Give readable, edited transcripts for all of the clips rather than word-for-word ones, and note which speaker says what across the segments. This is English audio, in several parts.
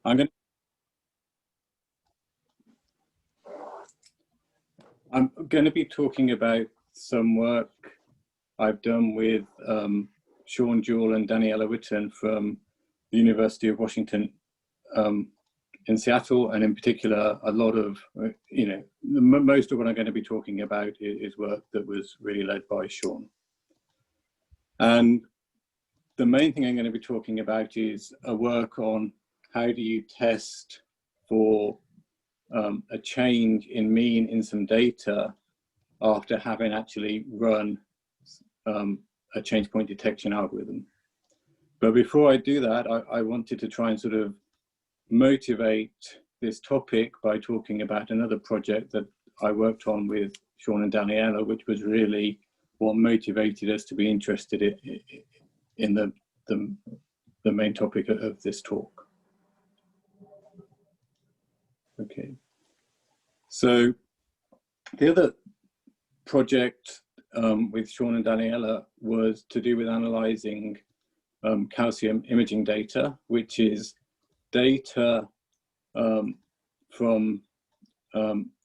Speaker 1: I'm going to be talking about some work I've done with Sean Jewell and Daniela Witten from the University of Washington in Seattle, and in particular, a lot of, most of what I'm going to be talking about is work that was really led by Sean. And the main thing I'm going to be talking about is a work on how do you test for a change in mean in some data after having actually run a change point detection algorithm. But before I do that, I wanted to try and sort of motivate this topic by talking about another project that I worked on with Sean and Daniela, which was really what motivated us to be interested in the main topic of this talk. Okay, so the other project with Sean and Daniela was to do with analyzing calcium imaging data, which is data from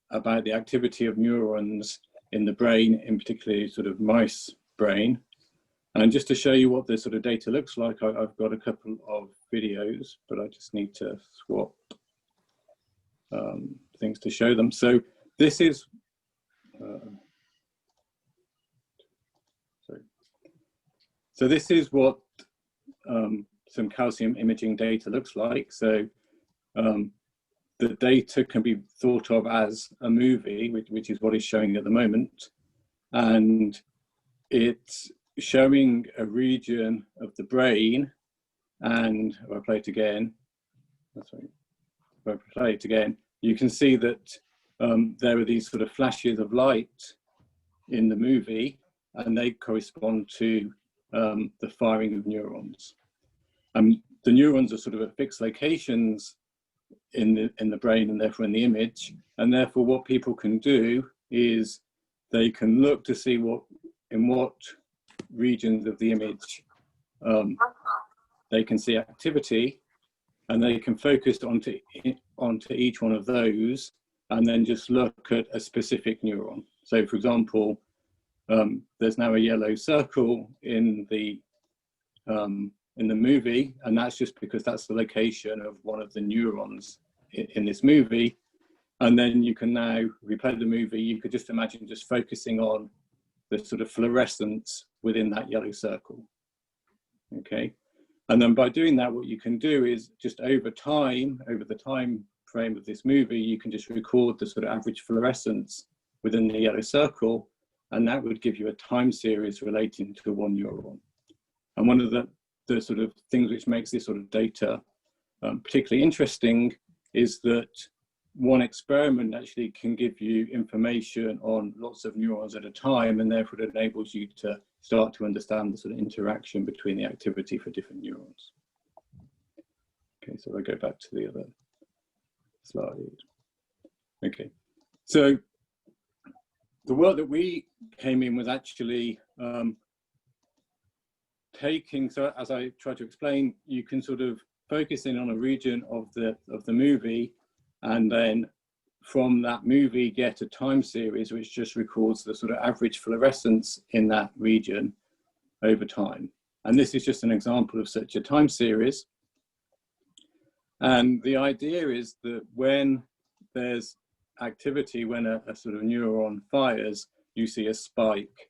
Speaker 1: about the activity of neurons in the brain, in particularly sort of mice brain. And just to show you what this sort of data looks like, I've got a couple of videos, but I just need to swap things to show them. So this is, so this is what some calcium imaging data looks like. So the data can be thought of as a movie, which is what is showing at the moment. And it's showing a region of the brain, and if I play it again, sorry, if I play it again, you can see that there are these sort of flashes of light in the movie, and they correspond to the firing of neurons. The neurons are sort of at fixed locations in the brain and therefore in the image, and therefore what people can do is they can look to see in what regions of the image they can see activity, and they can focus onto each one of those and then just look at a specific neuron. So for example, there's now a yellow circle in the movie, and that's just because that's the location of one of the neurons in this movie. And then you can now, if we play the movie, you could just imagine just focusing on the sort of fluorescence within that yellow circle. Okay, and then by doing that, what you can do is just over time, over the time frame of this movie, you can just record the sort of average fluorescence within the yellow circle, and that would give you a time series relating to one neuron. And one of the sort of things which makes this sort of data particularly interesting is that one experiment actually can give you information on lots of neurons at a time, and therefore it enables you to start to understand the sort of interaction between the activity for different neurons. Okay, so I go back to the other slide. Okay, so the work that we came in was actually so as I try to explain, you can sort of focus in on a region of the movie, and then from that movie get a time series which just records the sort of average fluorescence in that region over time. And this is just an example of such a time series. And the idea is that when there's activity, when a sort of neuron fires, you see a spike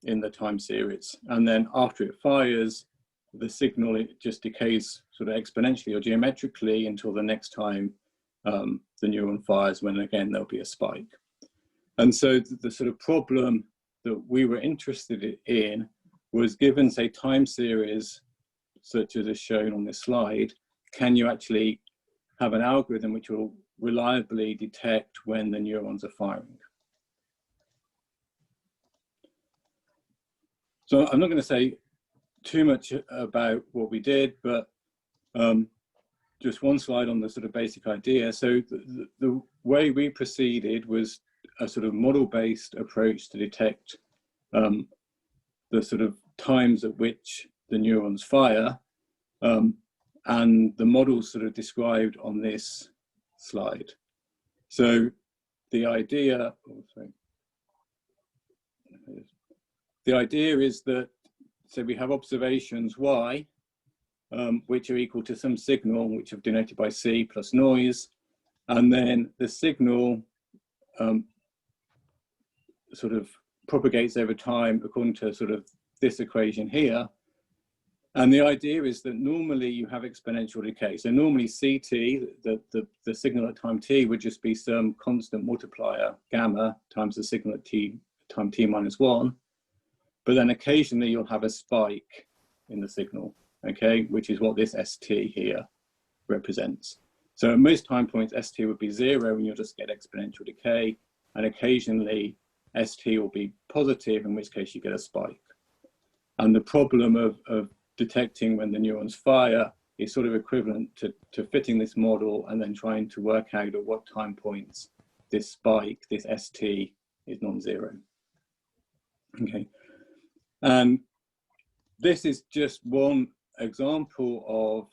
Speaker 1: in the time series, and then after it fires, the signal, it just decays sort of exponentially or geometrically until the next time the neuron fires, when again there'll be a spike. And so the sort of problem that we were interested in was, given say time series such as is shown on this slide, can you actually have an algorithm which will reliably detect when the neurons are firing? So I'm not going to say too much about what we did, but just one slide on the sort of basic idea. So the way we proceeded was a sort of model-based approach to detect the sort of times at which the neurons fire. and the models sort of described on this slide. So the idea, the idea is that, so we have observations Y, which are equal to some signal, which are denoted by C plus noise, and then the signal sort of propagates over time according to sort of this equation here. And the idea is that normally you have exponential decay. So normally CT, the signal at time t, would just be some constant multiplier, gamma, times the signal at time t minus 1. But then occasionally you'll have a spike in the signal, okay, which is what this ST here represents. So at most time points, ST would be 0 and you'll just get exponential decay. And occasionally ST will be positive, in which case you get a spike. And the problem of detecting when the neurons fire is sort of equivalent to fitting this model and then trying to work out at what time points this spike, this ST, is non-zero. Okay, and this is just one example of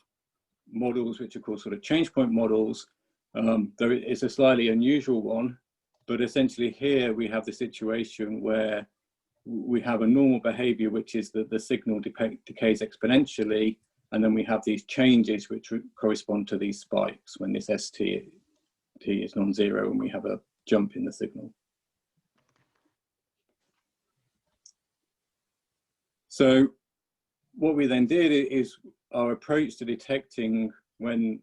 Speaker 1: models which are called sort of change point models. Though it's a slightly unusual one, but essentially here we have the situation where we have a normal behavior, which is that the signal decays exponentially, and then we have these changes which correspond to these spikes when this ST is non-zero and we have a jump in the signal. So what we then did is our approach to detecting when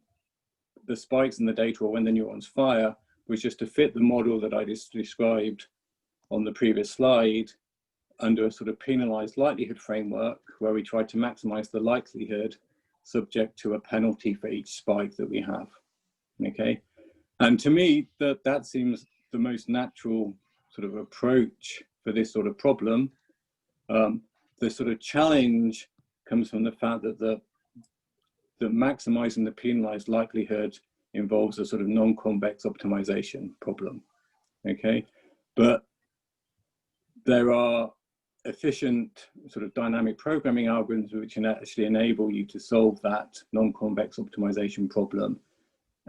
Speaker 1: the spikes in the data or when the neurons fire was just to fit the model that I just described on the previous slide under a sort of penalized likelihood framework, where we try to maximize the likelihood subject to a penalty for each spike that we have. Okay, and to me that seems the most natural sort of approach for this sort of problem. The sort of challenge comes from the fact that the maximizing the penalized likelihood involves a sort of non-convex optimization problem. Okay, but there are efficient sort of dynamic programming algorithms which can actually enable you to solve that non-convex optimization problem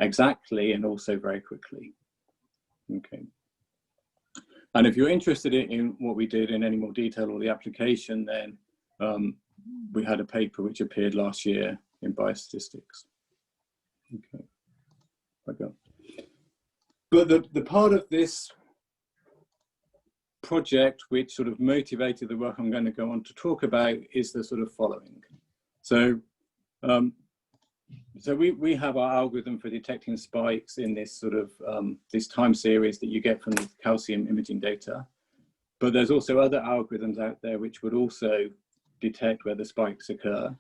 Speaker 1: exactly and also very quickly. Okay, and if you're interested in what we did in any more detail or the application, then we had a paper which appeared last year in Biostatistics. Okay, but the part of this project which sort of motivated the work I'm going to go on to talk about is the sort of following. So so we have our algorithm for detecting spikes in this sort of this time series that you get from the calcium imaging data, but there's also other algorithms out there which would also detect where the spikes occur,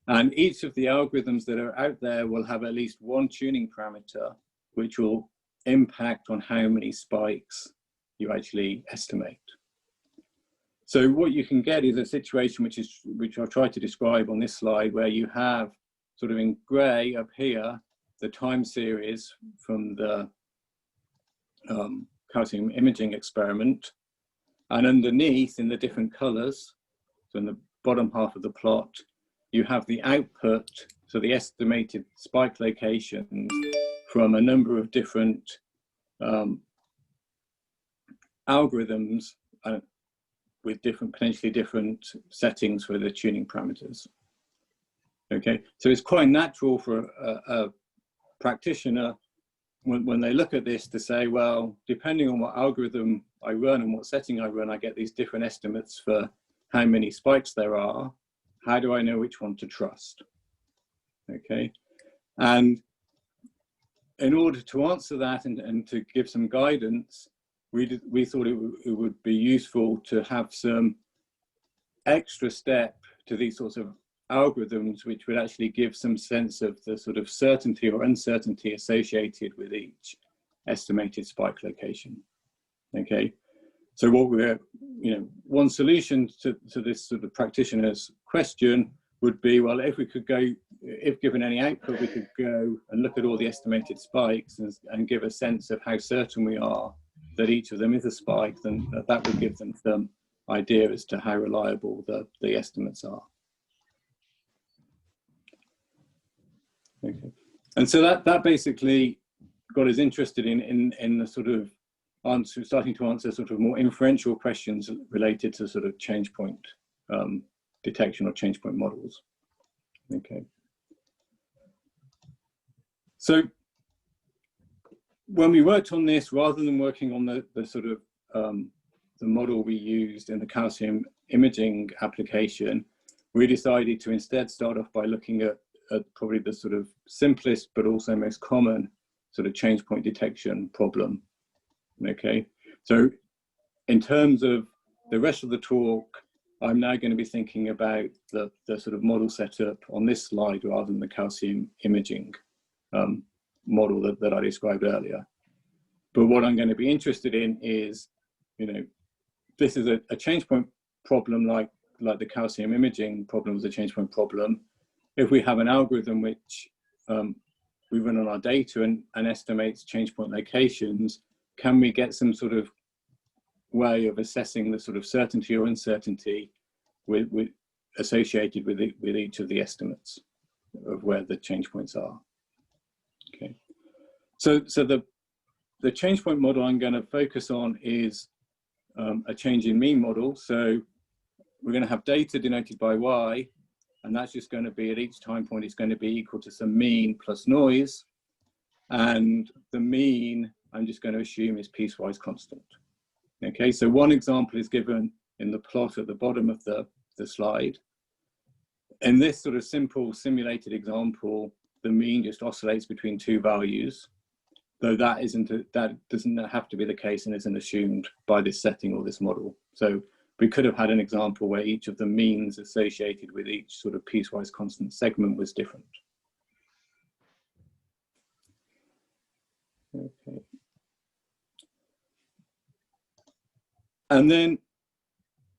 Speaker 1: and each of the algorithms that are out there will have at least one tuning parameter which will impact on how many spikes you actually estimate. So what you can get is a situation which I'll try to describe on this slide, where you have sort of in grey up here the time series from the calcium imaging experiment, and underneath in the different colours, so in the bottom half of the plot, you have the output, so the estimated spike locations from a number of different algorithms with potentially different settings for the tuning parameters. Okay, so it's quite natural for a practitioner when they look at this to say, well, depending on what algorithm I run and what setting I run, I get these different estimates for how many spikes there are. How do I know which one to trust? Okay, and in order to answer that and to give some guidance, we thought it would be useful to have some extra step to these sorts of algorithms which would actually give some sense of the sort of certainty or uncertainty associated with each estimated spike location. Okay, so what one solution to this sort of practitioner's question would be, well, if we could go, if given any output, we could go and look at all the estimated spikes and give a sense of how certain we are that each of them is a spike, then that would give them some idea as to how reliable the estimates are. Okay. And so that basically got us interested in the sort of starting to answer sort of more inferential questions related to sort of change point detection or change point models. Okay. So when we worked on this, rather than working on the sort of the model we used in the calcium imaging application, we decided to instead start off by looking at probably the sort of simplest but also most common sort of change point detection problem. Okay, so in terms of the rest of the talk, I'm now going to be thinking about the sort of model setup on this slide rather than the calcium imaging model that I described earlier. But what I'm going to be interested in is, you know, this is a change point problem like the calcium imaging problem was a change point problem. If we have an algorithm which we run on our data and estimates change point locations, can we get some sort of way of assessing the sort of certainty or uncertainty associated with each of the estimates of where the change points are? Okay, so the change point model I'm going to focus on is a change in mean model. So we're going to have data denoted by y, and that's just going to be at each time point, it's going to be equal to some mean plus noise. And the mean, I'm just going to assume, is piecewise constant. Okay, so one example is given in the plot at the bottom of the slide. In this sort of simple simulated example, the mean just oscillates between two values, though that doesn't have to be the case and isn't assumed by this setting or this model. So we could have had an example where each of the means associated with each sort of piecewise constant segment was different. Okay. And then,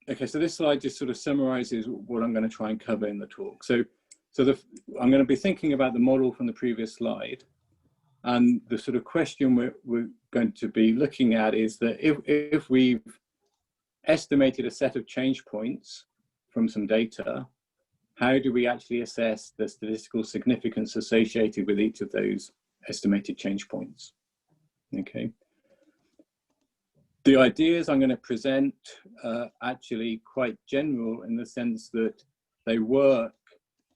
Speaker 1: okay, so this slide just sort of summarizes what I'm going to try and cover in the talk. So I'm going to be thinking about the model from the previous slide. And the sort of question we're going to be looking at is that if we've estimated a set of change points from some data, how do we actually assess the statistical significance associated with each of those estimated change points? Okay. The ideas I'm going to present are actually quite general in the sense that they work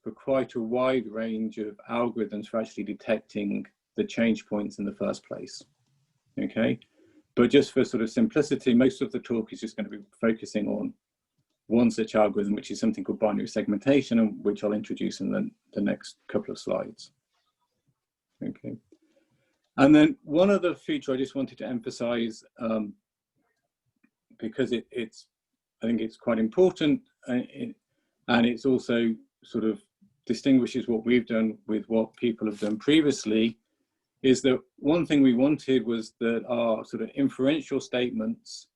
Speaker 1: for quite a wide range of algorithms for actually detecting the change points in the first place. Okay. But just for sort of simplicity, most of the talk is just going to be focusing on one such algorithm, which is something called binary segmentation, and which I'll introduce in the next couple of slides. Okay. And then one other feature I just wanted to emphasize, because I think it's quite important, and it's also sort of distinguishes what we've done with what people have done previously, is that one thing we wanted was that our sort of inferential statements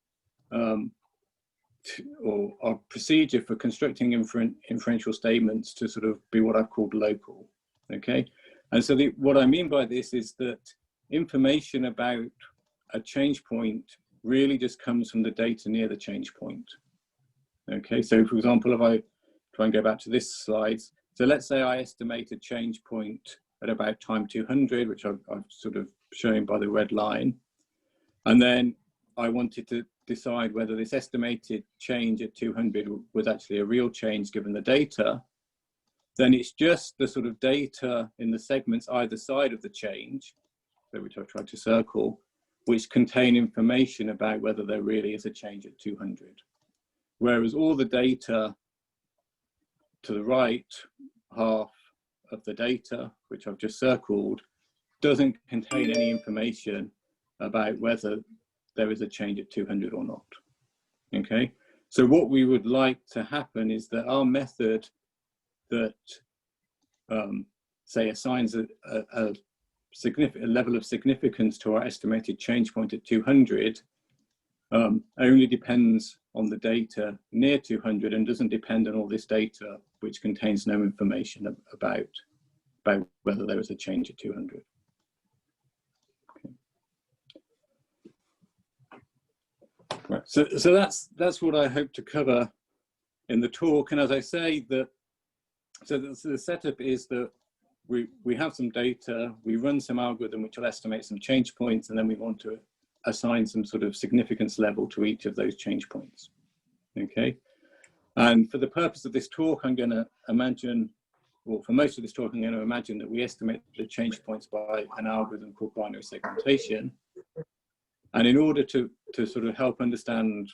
Speaker 1: or our procedure for constructing inferential statements to sort of be what I've called local. Okay, and so what I mean by this is that information about a change point really just comes from the data near the change point. Okay, so for example, if I try and go back to this slide, so let's say I estimate a change point at about time 200, which I've sort of shown by the red line. And then I wanted to decide whether this estimated change at 200 was actually a real change given the data. Then it's just the sort of data in the segments either side of the change, which I've tried to circle, which contain information about whether there really is a change at 200. Whereas all the data to the right half of the data, which I've just circled, doesn't contain any information about whether there is a change at 200 or not. Okay, so what we would like to happen is that our method that say assigns a significant level of significance to our estimated change point at 200 only depends on the data near 200 and doesn't depend on all this data which contains no information about whether there is a change at 200. Okay. Right. So that's what I hope to cover in the talk. And as I say, the setup is that we have some data, we run some algorithm which will estimate some change points, and then we want to assign some sort of significance level to each of those change points. Okay, and for the purpose of this talk, I'm going to imagine, or for most of this talk, I'm going to imagine that we estimate the change points by an algorithm called binary segmentation. And in order to sort of help understand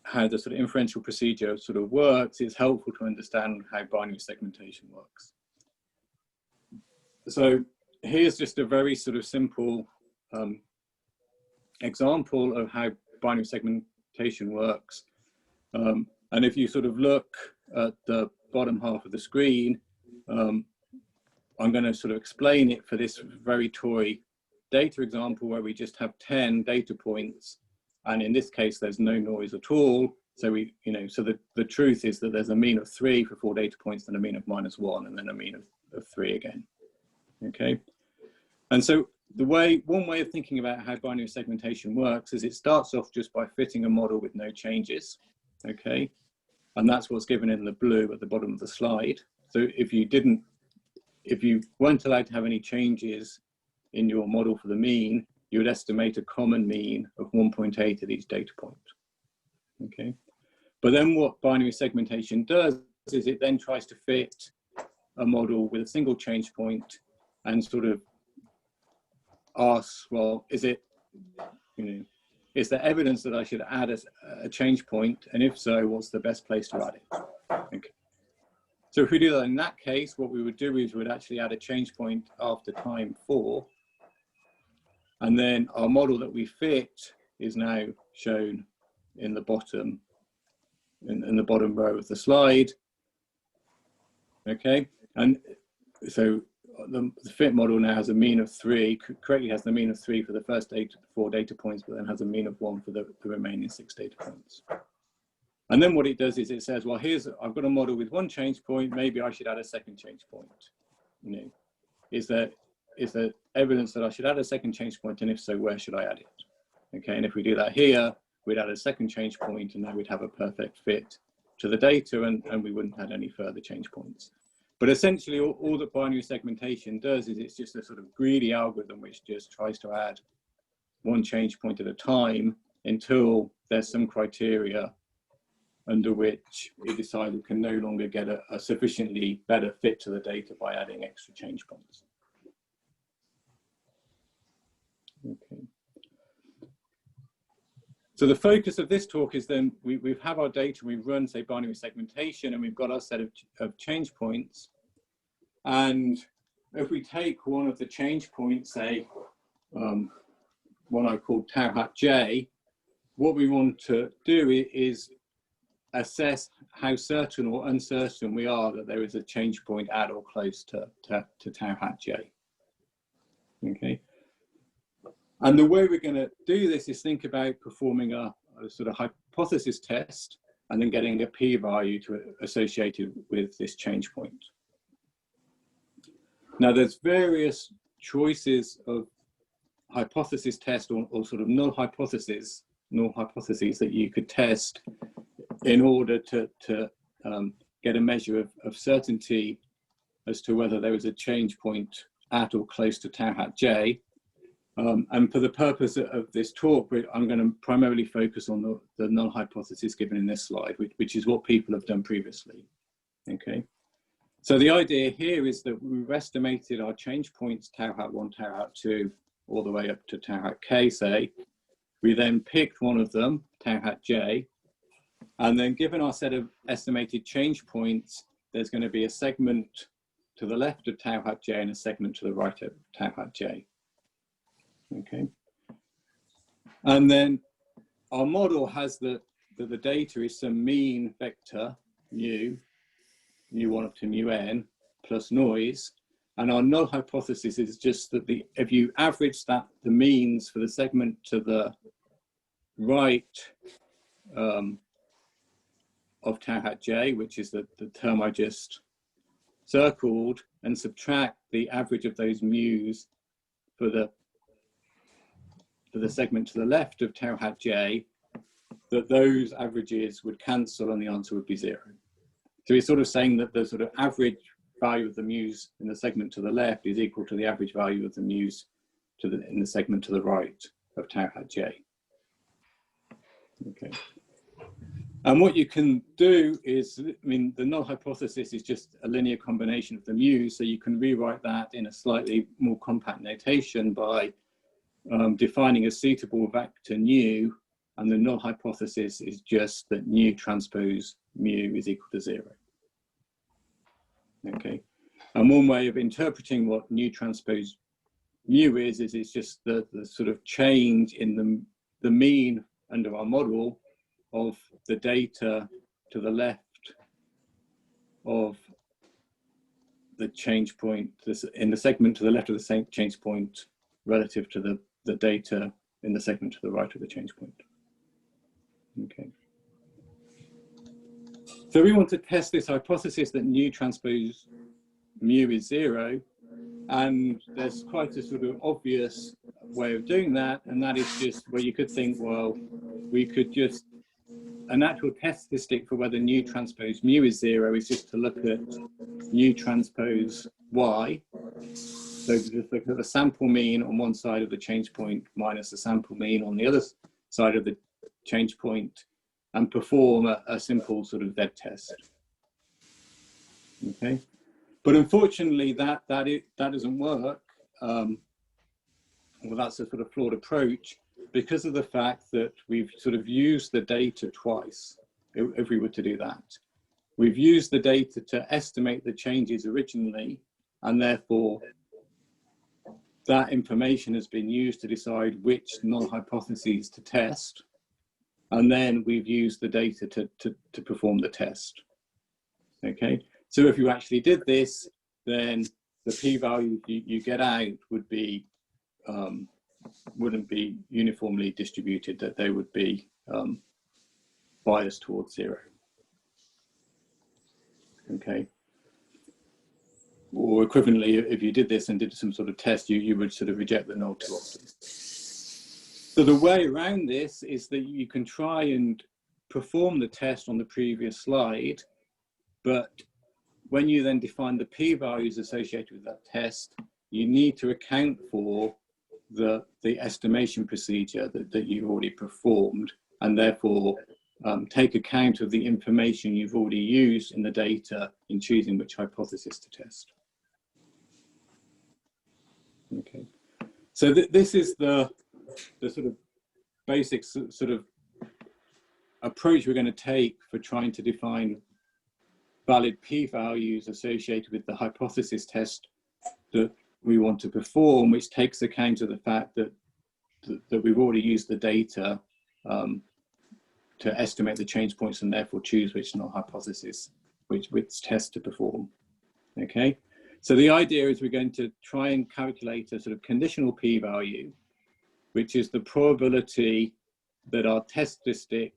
Speaker 1: how the sort of inferential procedure sort of works, it's helpful to understand how binary segmentation works. So here's just a very sort of simple example of how binary segmentation works. And if you sort of look at the bottom half of the screen, I'm going to sort of explain it for this very toy data example where we just have 10 data points. And in this case, there's no noise at all. So we, so the truth is that there's a mean of 3 for 4 data points, then a mean of -1, and then a mean of 3 again. Okay. And so one way of thinking about how binary segmentation works is it starts off just by fitting a model with no changes. Okay. And that's what's given in the blue at the bottom of the slide. So if you weren't allowed to have any changes in your model for the mean, you would estimate a common mean of 1.8 at each data point. Okay. But then what binary segmentation does is it then tries to fit a model with a single change point and sort of asks, well, is there evidence that I should add a change point? And if so, what's the best place to add it? Okay. So if we do that in that case, what we would do is we'd actually add a change point after time 4. And then our model that we fit is now shown in the bottom, in the bottom row of the slide. Okay, and so the fit model now has a mean of 3, correctly has the mean of 3 for the first 4 data points, but then has a mean of 1 for the remaining 6 data points. And then what it does is it says, well, I've got a model with 1 change point, maybe I should add a second change point. Is there evidence that I should add a second change point, and if so, where should I add it? Okay, and if we do that here, we'd add a second change point, and then we'd have a perfect fit to the data, and we wouldn't add any further change points. But essentially, all that binary segmentation does is it's just a sort of greedy algorithm which just tries to add 1 change point at a time until there's some criteria under which it decides it can no longer get a sufficiently better fit to the data by adding extra change points. Okay. So the focus of this talk is then we have our data, we've run, say, binary segmentation, and we've got our set of change points. And if we take one of the change points, say, one I called tau hat j, what we want to do is assess how certain or uncertain we are that there is a change point at or close to tau hat j. Okay. And the way we're going to do this is think about performing a sort of hypothesis test and then getting a p-value associated with this change point. Now, there's various choices of hypothesis test or sort of null hypotheses that you could test in order to get a measure of certainty as to whether there is a change point at or close to tau hat j. And for the purpose of this talk, I'm going to primarily focus on the null hypothesis given in this slide, which is what people have done previously. Okay. So the idea here is that we've estimated our change points, tau hat 1, tau hat 2, all the way up to tau hat k, say. We then picked one of them, tau hat j, and then given our set of estimated change points, there's going to be a segment to the left of tau hat j and a segment to the right of tau hat j. Okay. And then our model has that the data is some mean vector, nu1 up to nu(n) plus noise. And our null hypothesis is just that if you average the means for the segment to the right of tau hat j, which is the term I just circled, and subtract the average of those mu's for the segment to the left of tau hat j, that those averages would cancel and the answer would be 0. So it's sort of saying that the sort of average value of the mu's in the segment to the left is equal to the average value of the mu's in the segment to the right of tau hat j. Okay. And what you can do is, I mean, the null hypothesis is just a linear combination of the mu's, so you can rewrite that in a slightly more compact notation by defining a suitable vector nu, and the null hypothesis is just that nu transpose mu is equal to 0. Okay, and one way of interpreting what nu transpose mu is it's just the sort of change in the mean under our model of the data to the left of the change point, in the segment to the left of the same change point relative to the data in the segment to the right of the change point. Okay. So we want to test this hypothesis that nu transpose mu is 0, and there's quite a sort of obvious way of doing that, and that is just where you could think, well, we could just, a natural test statistic for whether nu transpose mu is 0 is just to look at nu transpose y. So just look at the sample mean on one side of the change point minus the sample mean on the other side of the change point, and perform a simple sort of Z test. Okay, but unfortunately that doesn't work. Well, that's a sort of flawed approach because of the fact that we've sort of used the data twice. If we were to do that, we've used the data to estimate the changes originally, and therefore that information has been used to decide which null hypotheses to test. And then we've used the data to perform the test. Okay, so if you actually did this, then the p-value you get out would be wouldn't be uniformly distributed, that they would be biased towards 0. Okay, or equivalently, if you did this and did some sort of test, you would sort of reject the null too often. So the way around this is that you can try and perform the test on the previous slide, but when you then define the p-values associated with that test, you need to account for the estimation procedure that you've already performed, and therefore take account of the information you've already used in the data in choosing which hypothesis to test. Okay, so this is the sort of basic sort of approach we're going to take for trying to define valid p-values associated with the hypothesis test that we want to perform, which takes account of the fact that we've already used the data to estimate the change points and therefore choose which null hypothesis, which test to perform. Okay, so the idea is we're going to try and calculate a sort of conditional p-value, which is the probability that our test statistic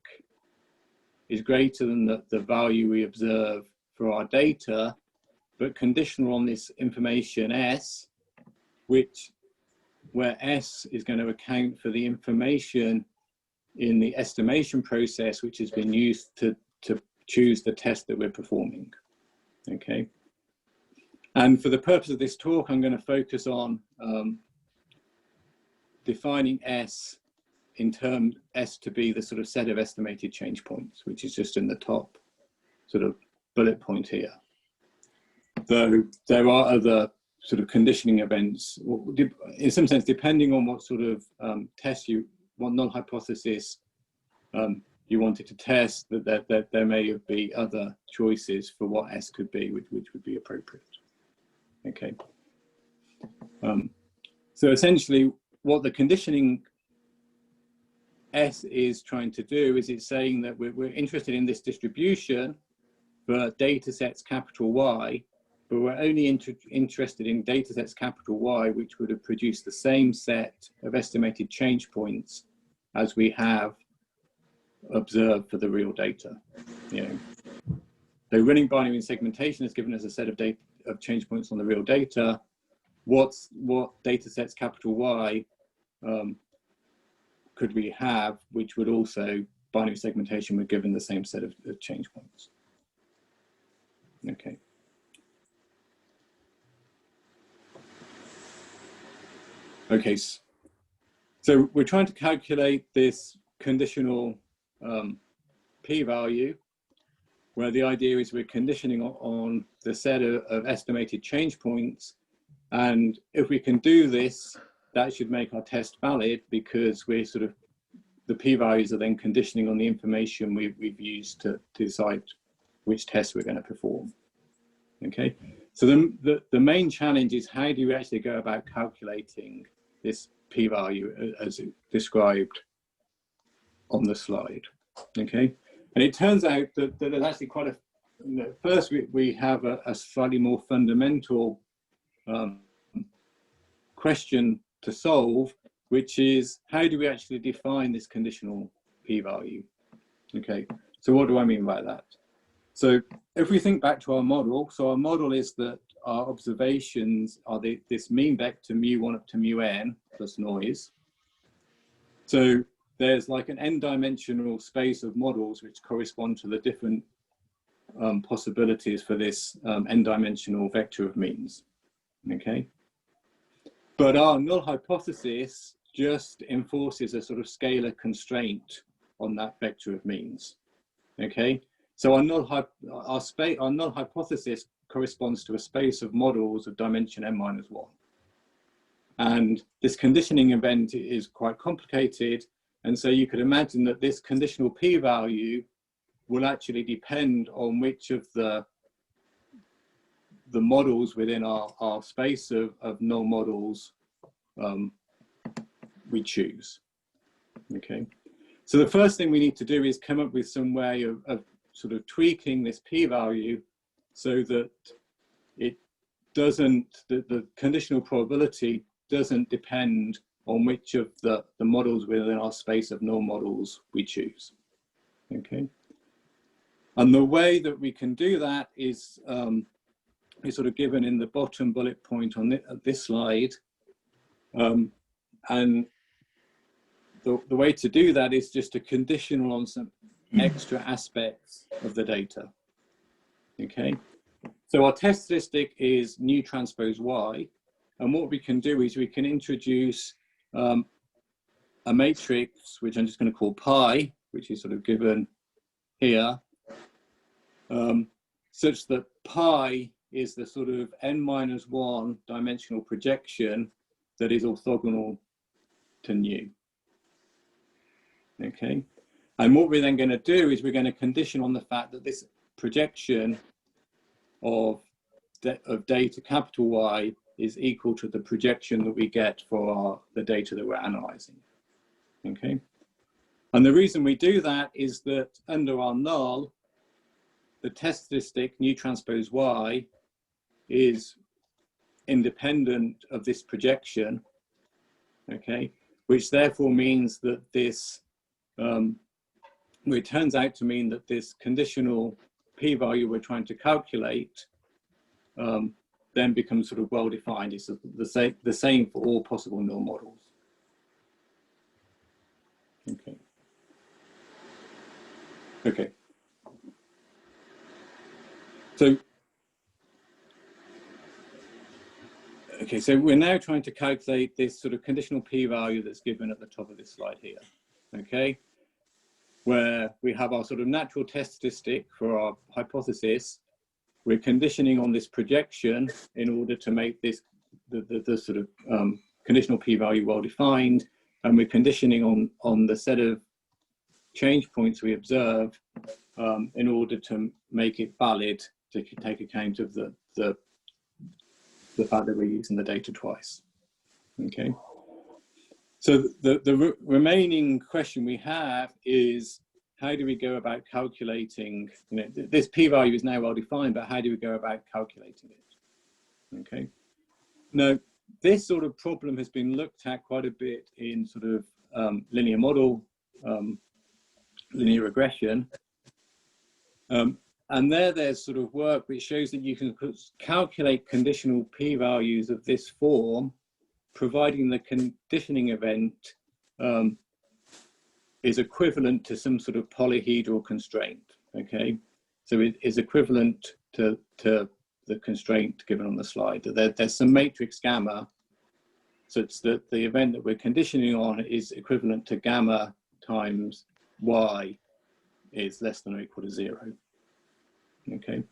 Speaker 1: is greater than the value we observe for our data, but conditional on this information S, where S is going to account for the information in the estimation process, which has been used to choose the test that we're performing. Okay, and for the purpose of this talk, I'm going to focus on defining S in term S to be the sort of set of estimated change points, which is just in the top sort of bullet point here. Though there are other sort of conditioning events, in some sense, depending on what sort of test what null hypothesis you wanted to test, that there may be other choices for what S could be, which would be appropriate. Okay. So essentially, what the conditioning S is trying to do is it's saying that we're interested in this distribution for data sets capital Y, but we're only interested in data sets capital Y, which would have produced the same set of estimated change points as we have observed for the real data. You know, so running binary segmentation has given us a set of data of change points on the real data. What data sets capital Y could we have, which would also binary segmentation would given the same set of change points. Okay. Okay, so we're trying to calculate this conditional p-value, where the idea is we're conditioning on the set of estimated change points. And if we can do this, that should make our test valid, because we're sort of, the p-values are then conditioning on the information we've used to decide which test we're going to perform. Okay, so the main challenge is, how do you actually go about calculating this p-value as described on the slide? Okay, and it turns out that there's actually quite a, first we have a slightly more fundamental question to solve, which is, how do we actually define this conditional p-value? Okay, so what do I mean by that? So if we think back to our model, so our model is that our observations are this mean vector mu1 up to mu(n) plus noise. So there's like an n-dimensional space of models which correspond to the different possibilities for this n-dimensional vector of means. Okay, but our null hypothesis just enforces a sort of scalar constraint on that vector of means. Okay, so our null hypothesis corresponds to a space of models of dimension n-1. And this conditioning event is quite complicated. And so you could imagine that this conditional p-value will actually depend on which of the models within our space of null models we choose. Okay, so the first thing we need to do is come up with some way of sort of tweaking this p-value so that it doesn't, the conditional probability doesn't depend on which of the models within our space of null models we choose. Okay, and the way that we can do that is sort of given in the bottom bullet point on this slide. And the way to do that is just to conditional on some extra aspects of the data. Okay, so our test statistic is nu transpose y, and what we can do is we can introduce a matrix which I'm just going to call pi, which is sort of given here, such that pi is the sort of n-1 dimensional projection that is orthogonal to nu. Okay, and what we're then going to do is we're going to condition on the fact that this projection of data capital Y is equal to the projection that we get for the data that we're analyzing. Okay, and the reason we do that is that under our null, the test statistic nu transpose Y is independent of this projection. Okay, which therefore means that this it turns out to mean that this conditional p-value we're trying to calculate then becomes sort of well defined. It's the same for all possible null models. Okay. Okay. So we're now trying to calculate this sort of conditional p-value that's given at the top of this slide here. Okay, where we have our sort of natural test statistic for our hypothesis. We're conditioning on this projection in order to make this the sort of conditional p-value well defined, and we're conditioning on the set of change points we observe in order to make it valid, to take account of the fact that we're using the data twice. Okay, so the remaining question we have is, how do we go about calculating, this p-value is now well defined, but how do we go about calculating it? Okay, now this sort of problem has been looked at quite a bit in sort of linear model, linear regression. And there's sort of work which shows that you can calculate conditional p-values of this form, providing the conditioning event is equivalent to some sort of polyhedral constraint. Okay, so it is equivalent to the constraint given on the slide. There's some matrix gamma such that the event that we're conditioning on is equivalent to gamma times y is less than or equal to 0. Okay.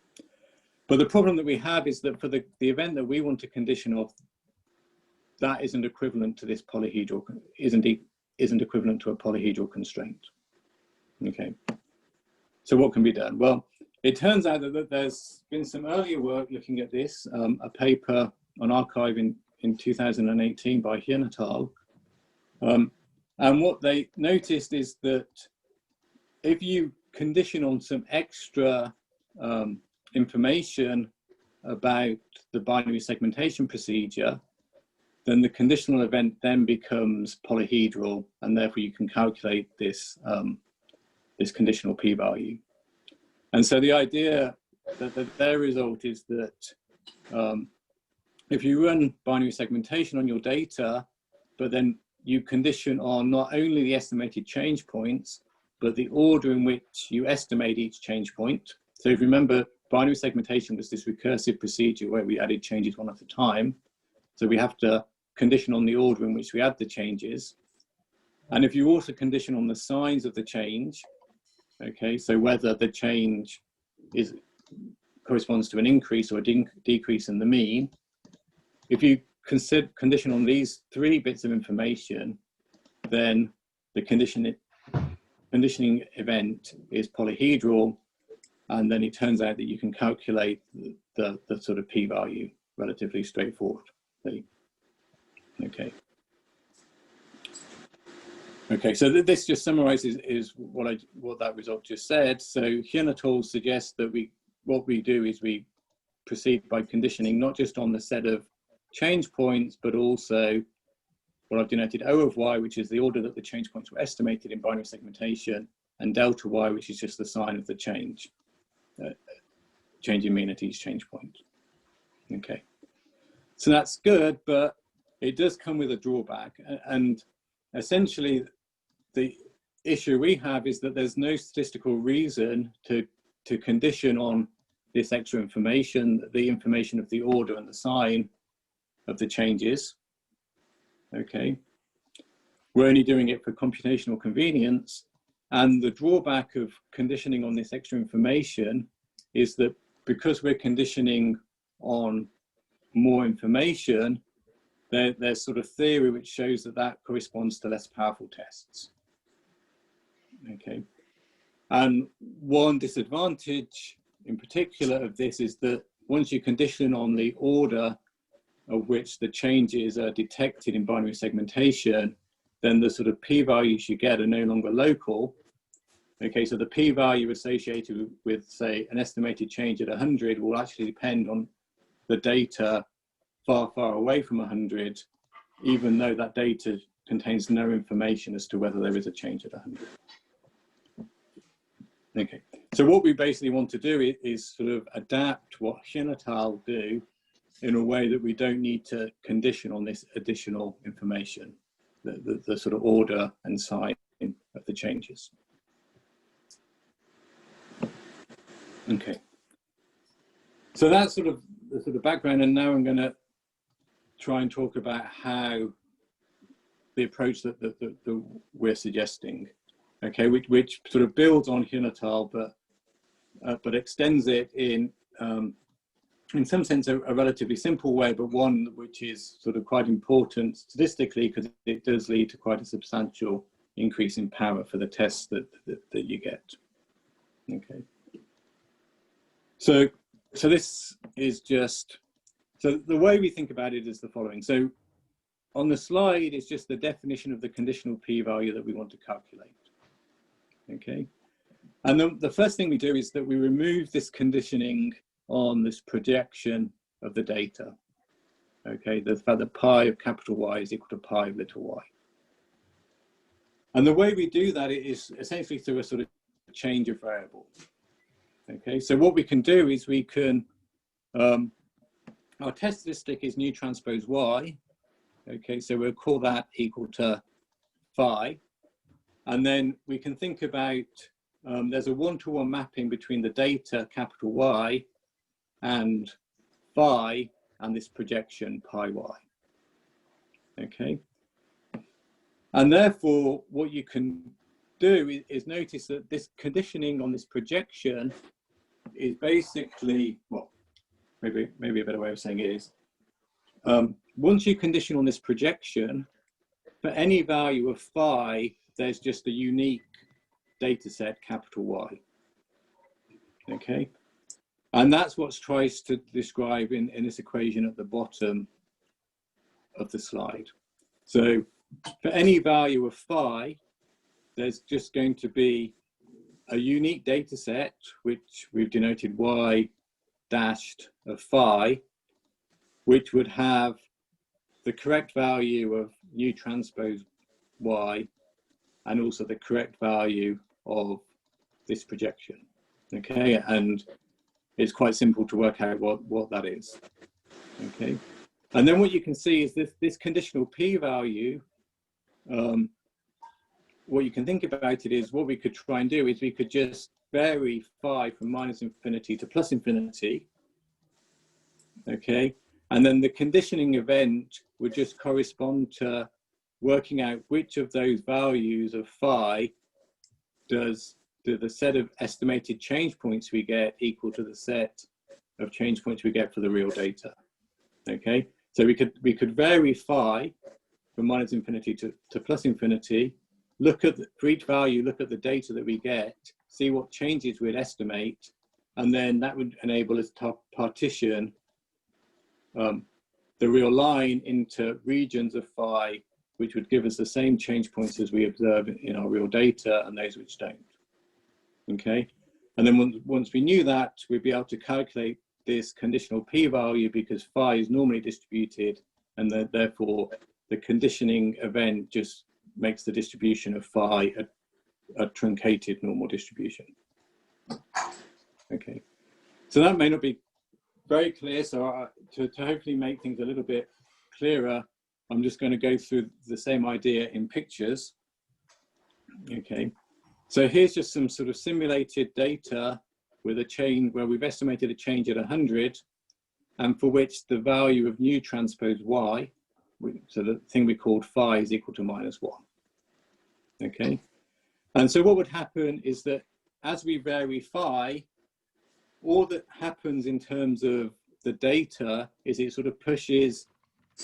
Speaker 1: But the problem that we have is that for the event that we want to condition off, that isn't equivalent to this polyhedral, isn't equivalent to a polyhedral constraint. Okay. So what can be done? Well, it turns out that there's been some earlier work looking at this, a paper on arXiv in 2018 by Hyun et al. And what they noticed is that if you condition on some extra information about the binary segmentation procedure, then the conditional event then becomes polyhedral, and therefore you can calculate this, this conditional p-value. And so the idea that their result is that if you run binary segmentation on your data, but then you condition on not only the estimated change points, but the order in which you estimate each change point. So if you remember, binary segmentation was this recursive procedure where we added changes one at a time. So we have to condition on the order in which we add the changes. And if you also condition on the signs of the change, okay, so whether the change corresponds to an increase or a decrease in the mean, if you condition on these 3 bits of information, then the conditioning event is polyhedral, and then it turns out that you can calculate the sort of p-value relatively straightforwardly. Okay. Okay, so this just summarizes what that result just said. So Hyun et al. Suggests that what we do is we proceed by conditioning not just on the set of change points, but also what I've denoted O of y, which is the order that the change points were estimated in binary segmentation, and delta y, which is just the sign of the change in mean at each change point. Okay, so that's good, but it does come with a drawback. And essentially, the issue we have is that there's no statistical reason to condition on this extra information, the information of the order and the sign of the changes. Okay, we're only doing it for computational convenience, and the drawback of conditioning on this extra information is that because we're conditioning on more information, there's sort of theory which shows that that corresponds to less powerful tests. Okay, and one disadvantage in particular of this is that once you condition on the order of which the changes are detected in binary segmentation, then the sort of p-values you get are no longer local. Okay, so the p-value associated with, say, an estimated change at 100 will actually depend on the data far, far away from 100, even though that data contains no information as to whether there is a change at 100. Okay, so what we basically want to do is sort of adapt what Hyun et al. Do in a way that we don't need to condition on this additional information, the sort of order and sign of the changes. Okay, so that's sort of the background, and now I'm going to try and talk about how the approach that we're suggesting, okay, which sort of builds on Hyun et al. But extends it in some sense a relatively simple way, but one which is sort of quite important statistically because it does lead to quite a substantial increase in power for the tests that you get. Okay. So this is just, so the way we think about it is the following. So on the slide is just the definition of the conditional p-value that we want to calculate. Okay. And then the first thing we do is that we remove this conditioning on this projection of the data. Okay, the fact that pi of capital Y is equal to pi of little y. And the way we do that is essentially through a sort of change of variables. Okay, so what we can do is we can, our test statistic is nu transpose Y. Okay, so we'll call that equal to phi. And then we can think about, there's a one-to-one mapping between the data, capital Y, and phi and this projection pi y. Okay. And therefore, what you can do is notice that this conditioning on this projection is basically, well, maybe a better way of saying it is, once you condition on this projection, for any value of phi, there's just a unique data set, capital Y. Okay, and that's what tries to describe in this equation at the bottom of the slide. So for any value of phi, there's just going to be a unique data set, which we've denoted Y dashed of phi, which would have the correct value of nu transpose Y and also the correct value of this projection. Okay, and it's quite simple to work out what that is. Okay, and then what you can see is this conditional p-value. What you can think about it is what we could try and do is we could just vary phi from minus infinity to plus infinity. Okay, and then the conditioning event would just correspond to working out which of those values of phi do the set of estimated change points we get equal to the set of change points we get for the real data. Okay, so we could vary phi from minus infinity to plus infinity, look at for each value, look at the data that we get, see what changes we'd estimate, and then that would enable us to partition the real line into regions of phi, which would give us the same change points as we observe in our real data and those which don't. Okay, and then once we knew that, we'd be able to calculate this conditional p-value because phi is normally distributed, and therefore the conditioning event just makes the distribution of phi a truncated normal distribution. Okay, so that may not be very clear, so to hopefully make things a little bit clearer, I'm just going to go through the same idea in pictures. Okay, so here's just some sort of simulated data with a chain where we've estimated a change at 100 and for which the value of nu transpose Y, so the thing we called phi, is equal to -1. Okay, and so what would happen is that as we vary phi, all that happens in terms of the data is it sort of pushes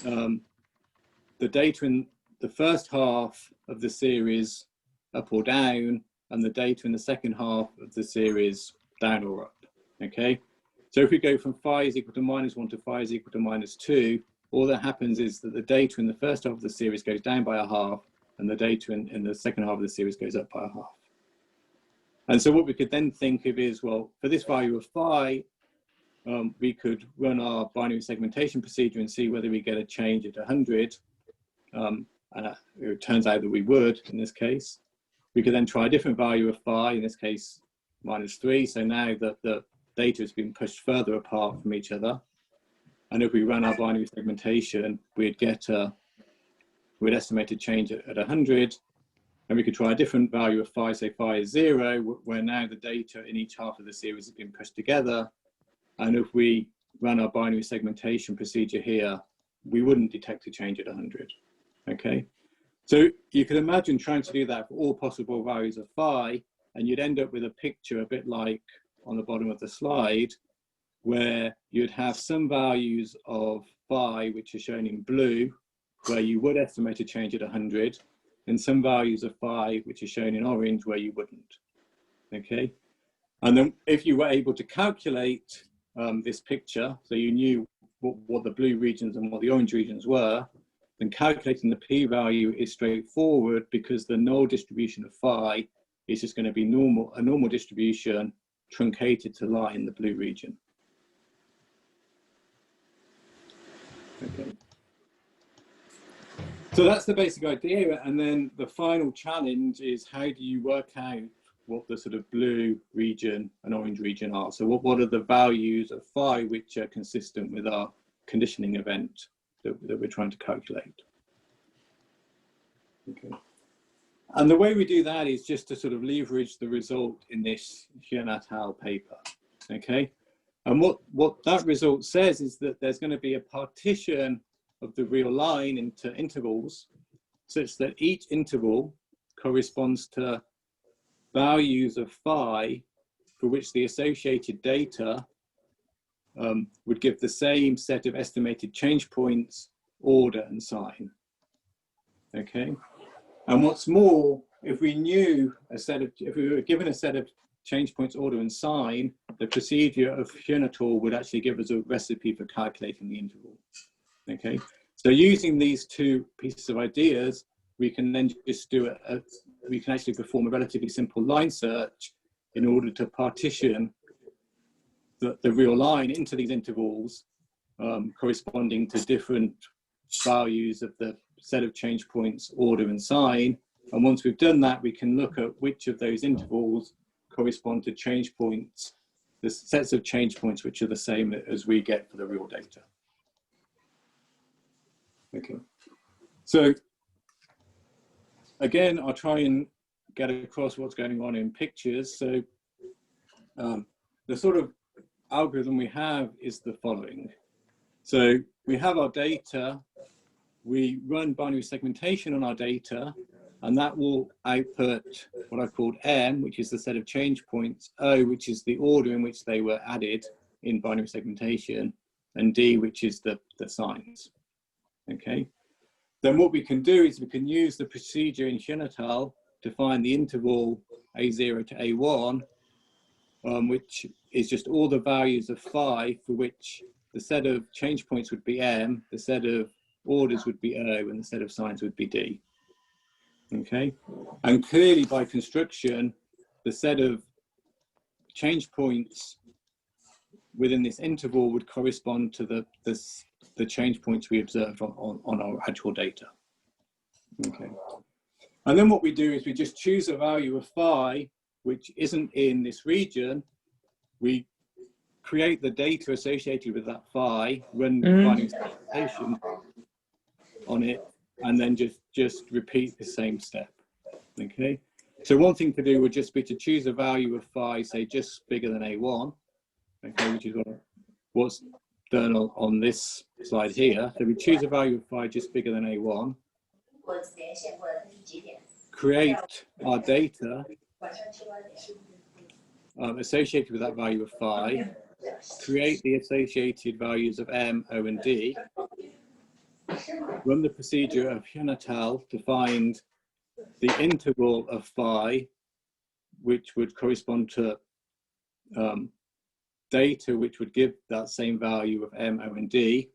Speaker 1: the data in the first half of the series up or down, and the data in the second half of the series down or up. Okay, so if we go from phi is equal to -1 to phi is equal to -2, all that happens is that the data in the first half of the series goes down by a half, and the data in the second half of the series goes up by a half. And so what we could then think of is, well, for this value of phi, we could run our binary segmentation procedure and see whether we get a change at 100. And it turns out that we would in this case. We could then try a different value of phi, in this case -3. So now that the data has been pushed further apart from each other. And if we run our binary segmentation, we'd estimate a change at 100. And we could try a different value of phi, say phi is 0, where now the data in each half of the series has been pushed together. And if we run our binary segmentation procedure here, we wouldn't detect a change at 100. Okay, so you can imagine trying to do that for all possible values of phi, and you'd end up with a picture a bit like on the bottom of the slide, where you'd have some values of phi which are shown in blue, where you would estimate a change at 100, and some values of phi which are shown in orange where you wouldn't. Okay, and then if you were able to calculate this picture, so you knew what the blue regions and what the orange regions were, then calculating the p-value is straightforward because the null distribution of phi is just going to be a normal distribution truncated to lie in the blue region. Okay. So that's the basic idea, and then the final challenge is how do you work out what the sort of blue region and orange region are? So what are the values of phi which are consistent with our conditioning event that we're trying to calculate? Okay. And the way we do that is just to sort of leverage the result in this Xian et al. Paper. Okay. And what that result says is that there's going to be a partition of the real line into intervals, such that each interval corresponds to values of phi for which the associated data would give the same set of estimated change points, order, and sign. Okay, and what's more, if we were given a set of change points, order, and sign, the procedure of Hühner would actually give us a recipe for calculating the interval. Okay, so using these two pieces of ideas, we can then just we can actually perform a relatively simple line search in order to partition the real line into these intervals corresponding to different values of the set of change points, order, and sign. And once we've done that, we can look at which of those intervals correspond to change points, the sets of change points which are the same as we get for the real data. Okay, so again, I'll try and get across what's going on in pictures. So the sort of algorithm we have is the following. So we have our data, we run binary segmentation on our data, and that will output what I've called M, which is the set of change points, O, which is the order in which they were added in binary segmentation, and D, which is the signs. Okay. Then what we can do is we can use the procedure in Hühner to find the interval A0 to A1, which is just all the values of phi for which the set of change points would be M, the set of orders would be O, and the set of signs would be D. Okay, and clearly by construction, the set of change points within this interval would correspond to the change points we observed on our actual data. Okay, and then what we do is we just choose a value of phi which isn't in this region. We create the data associated with that phi, run binary segmentation on it, and then just repeat the same step. Okay, so one thing to do would just be to choose a value of phi, say just bigger than A1, okay, which is what's done on this slide here. So we choose a value of phi just bigger than A1, create our data associated with that value of phi, create the associated values of M, O, and D, run the procedure of Hühner to find the interval of phi, which would correspond to data which would give that same value of M, O, and D.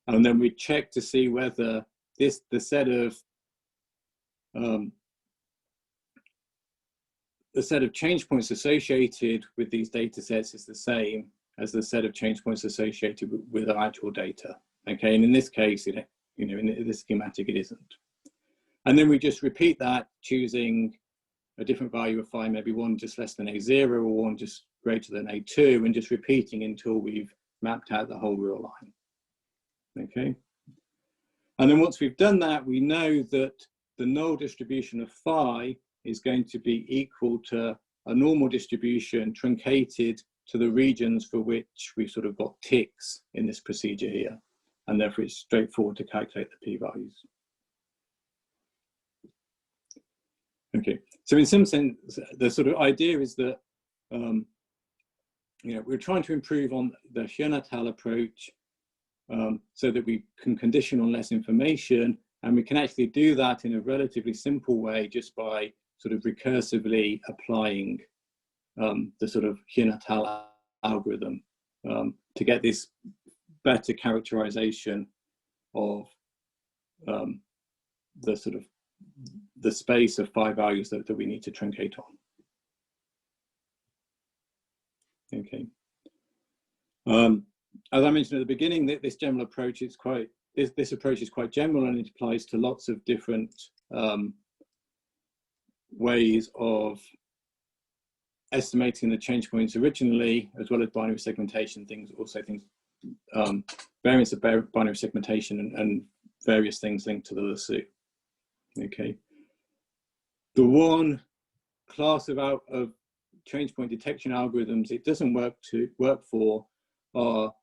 Speaker 1: And then we check to see whether the set of change points associated with these data sets is the same as the set of change points associated with our actual data. Okay, and in this case, in this schematic, it isn't. And then we just repeat that, choosing a different value of phi, maybe one just less than A0 or one just greater than A2, and just repeating until we've mapped out the whole real line. Okay, and then once we've done that, we know that the null distribution of phi is going to be equal to a normal distribution truncated to the regions for which we've sort of got ticks in this procedure here. And therefore it's straightforward to calculate the p-values. Okay, so in some sense, the sort of idea is that we're trying to improve on the Hühner approach so that we can condition on less information, and we can actually do that in a relatively simple way just by sort of recursively applying the sort of Hühner algorithm to get this better characterization of the space of phi values that we need to truncate on. Okay. As I mentioned at the beginning, this general approach is this approach is quite general, and it applies to lots of different ways of estimating the change points originally, as well as binary segmentation variants of binary segmentation and various things linked to the lasso. Okay. The one class of change point detection algorithms it doesn't work for are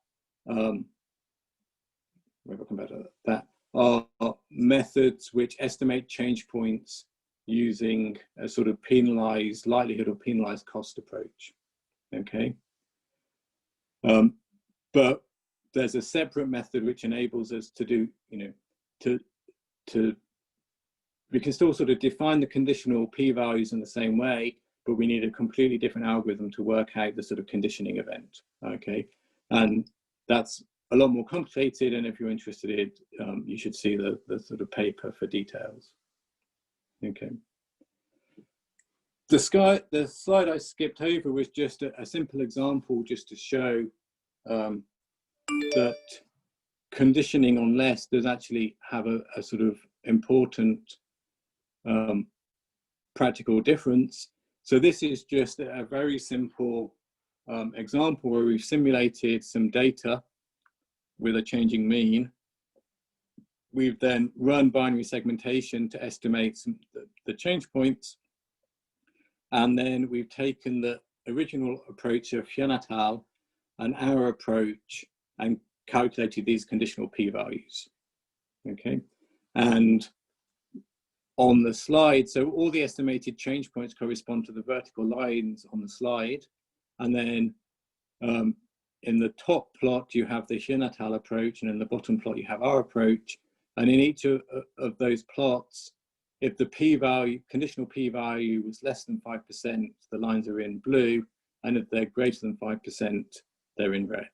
Speaker 1: where I come back to that, are methods which estimate change points using a sort of penalized likelihood or penalized cost approach. Okay, but there's a separate method which enables us to do, we can still sort of define the conditional p-values in the same way, but we need a completely different algorithm to work out the sort of conditioning event. Okay, and that's a lot more complicated, and if you're interested, you should see the sort of paper for details. Okay. The slide I skipped over was just a simple example just to show that conditioning on less does actually have a sort of important practical difference. So this is just a very simple example where we've simulated some data with a changing mean. We've then run binary segmentation to estimate the change points. And then we've taken the original approach of Hyun et al. And our approach and calculated these conditional p-values. Okay, and on the slide, so all the estimated change points correspond to the vertical lines on the slide. And then in the top plot, you have the Hyun et al. Approach, and in the bottom plot, you have our approach. And in each of those plots, if the p-value, conditional p-value was less than 5%, the lines are in blue, and if they're greater than 5%, they're in red.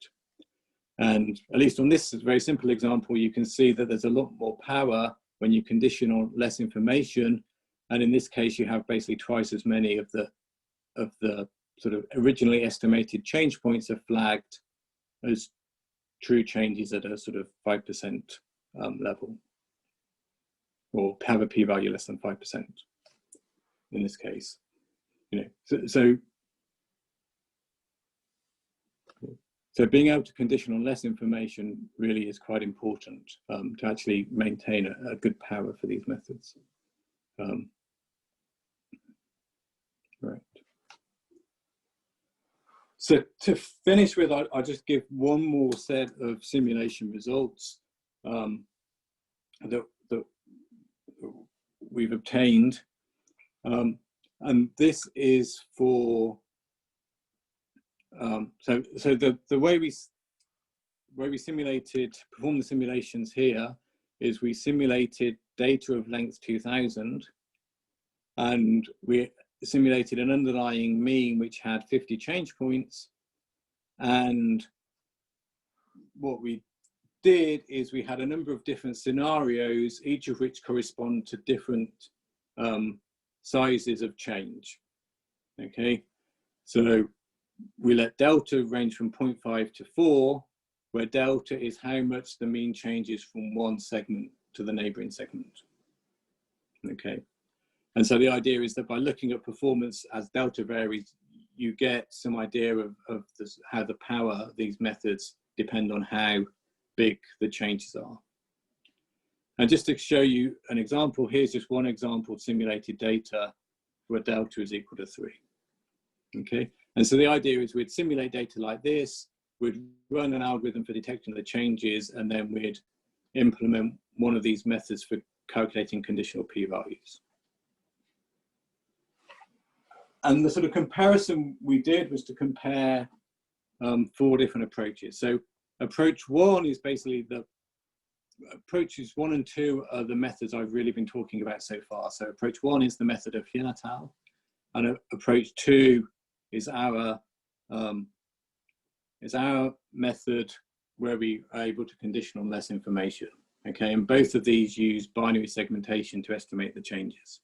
Speaker 1: And at least on this very simple example, you can see that there's a lot more power when you condition on less information. And in this case, you have basically twice as many of the sort of originally estimated change points are flagged as true changes at a sort of 5% level, or have a p-value less than 5% in this case. So being able to condition on less information really is quite important to actually maintain a good power for these methods. Right. So to finish with, I'll just give one more set of simulation results that we've obtained. And this is for so the way we perform the simulations here is we simulated data of length 2000, and we simulated an underlying mean which had 50 change points. And what we did is we had a number of different scenarios, each of which correspond to different sizes of change. Okay, so we let delta range from 0.5 to 4, where delta is how much the mean changes from one segment to the neighboring segment. Okay, and so the idea is that by looking at performance as delta varies, you get some idea of how the power of these methods depend on how big the changes are. And just to show you an example, here's just one example of simulated data where delta is equal to 3. Okay, and so the idea is we'd simulate data like this, we'd run an algorithm for detecting the changes, and then we'd implement one of these methods for calculating conditional p-values. And the sort of comparison we did was to compare 4 different approaches. So approach 1 is basically approaches 1 and 2 are the methods I've really been talking about so far. So approach 1 is the method of Hyun et al. And approach 2 is our method where we are able to condition on less information. Okay, and both of these use binary segmentation to estimate the changes.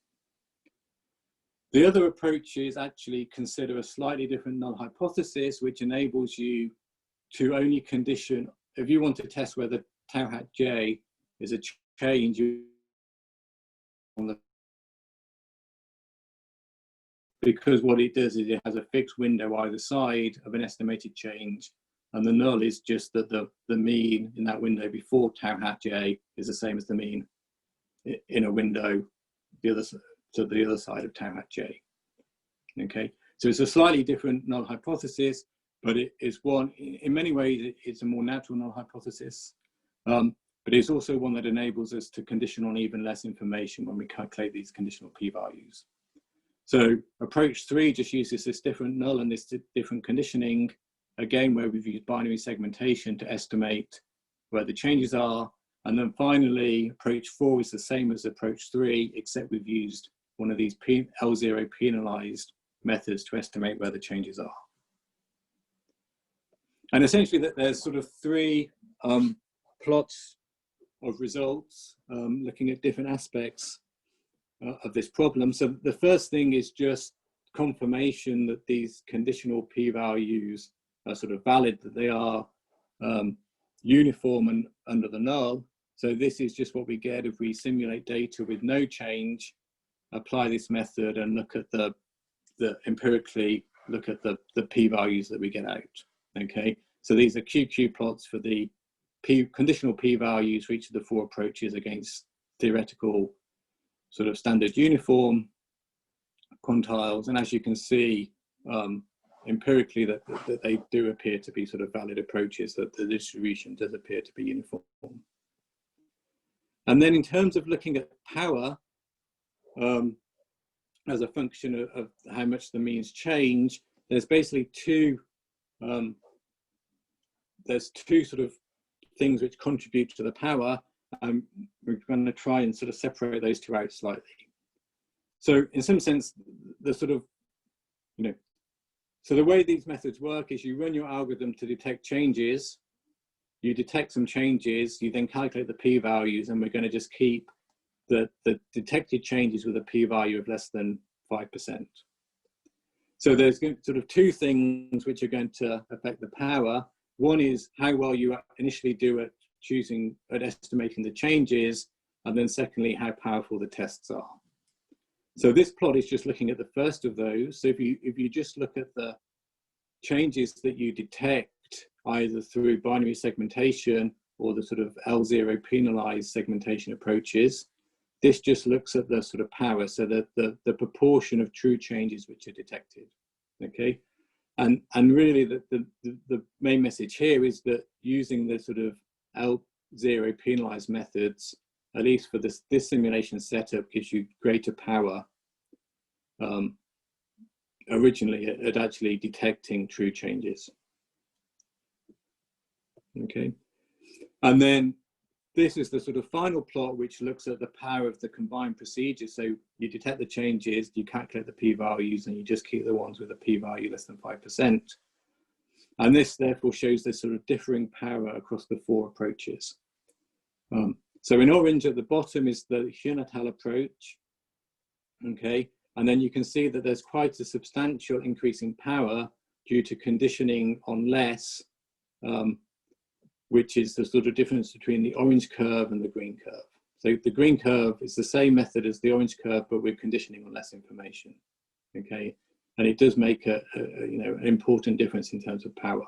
Speaker 1: The other approaches actually consider a slightly different null hypothesis, which enables you to only condition, if you want to test whether tau hat j is a change on the, because what it does is it has a fixed window either side of an estimated change, and the null is just that the mean in that window before tau hat j is the same as the mean in a window to the other side of tau hat j. Okay, So it's a slightly different null hypothesis, but it is one, in many ways, it's a more natural null hypothesis. But it's also one that enables us to condition on even less information when we calculate these conditional p-values. So approach 3 just uses this different null and this different conditioning, again, where we've used binary segmentation to estimate where the changes are. And then finally, approach 4 is the same as approach 3, except we've used one of these L0 penalized methods to estimate where the changes are. And essentially, there's sort of 3 plots of results looking at different aspects of this problem. So the first thing is just confirmation that these conditional p-values are sort of valid, that they are uniform and under the null. So this is just what we get if we simulate data with no change, apply this method and look at the empirically look at the p-values that we get out. Okay, so these are QQ plots for the conditional p-values for each of the 4 approaches against theoretical sort of standard uniform quantiles. And as you can see, empirically that they do appear to be sort of valid approaches, that the distribution does appear to be uniform. And then in terms of looking at power as a function of how much the means change, there's basically two sort of things which contribute to the power. We're going to try and sort of separate those 2 out slightly. So in some sense, the sort of, so the way these methods work is you run your algorithm to detect changes, you detect some changes, you then calculate the p-values, and we're going to just keep the detected changes with a p-value of less than 5%. So there's sort of 2 things which are going to affect the power. One is how well you initially do at estimating the changes, and then secondly, how powerful the tests are. So this plot is just looking at the first of those. So if you just look at the changes that you detect either through binary segmentation or the sort of L0 penalized segmentation approaches, this just looks at the sort of power, so that the proportion of true changes which are detected. Okay, and really the main message here is that using the sort of L0 penalized methods, at least for this simulation setup, gives you greater power originally at actually detecting true changes. Okay, and then this is the sort of final plot which looks at the power of the combined procedures. So you detect the changes, you calculate the p-values, and you just keep the ones with a p-value less than 5%. And this therefore shows this sort of differing power across the 4 approaches. So in orange at the bottom is the Hyun et al. Approach. Okay, and then you can see that there's quite a substantial increase in power due to conditioning on less, which is the sort of difference between the orange curve and the green curve. So the green curve is the same method as the orange curve, but we're conditioning on less information. Okay, and it does make an important difference in terms of power.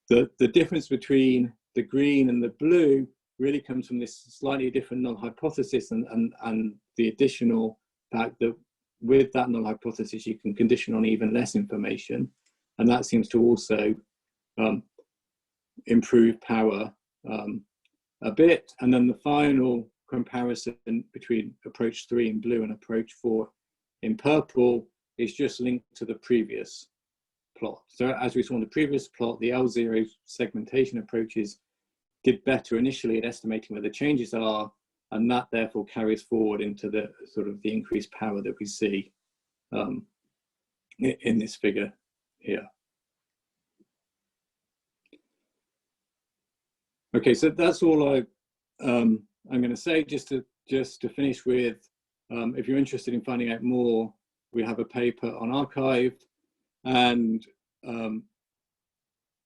Speaker 1: The difference between the green and the blue really comes from this slightly different null hypothesis and the additional fact that with that null hypothesis you can condition on even less information, and that seems to also improve power a bit. And then the final comparison between approach 3 in blue and approach 4 in purple is just linked to the previous plot. So as we saw in the previous plot, the L0 segmentation approaches did better initially at estimating where the changes are, and that therefore carries forward into the sort of the increased power that we see in this figure here. Okay, so that's all I'm going to say. Just to finish with, if you're interested in finding out more, we have a paper on arXiv, and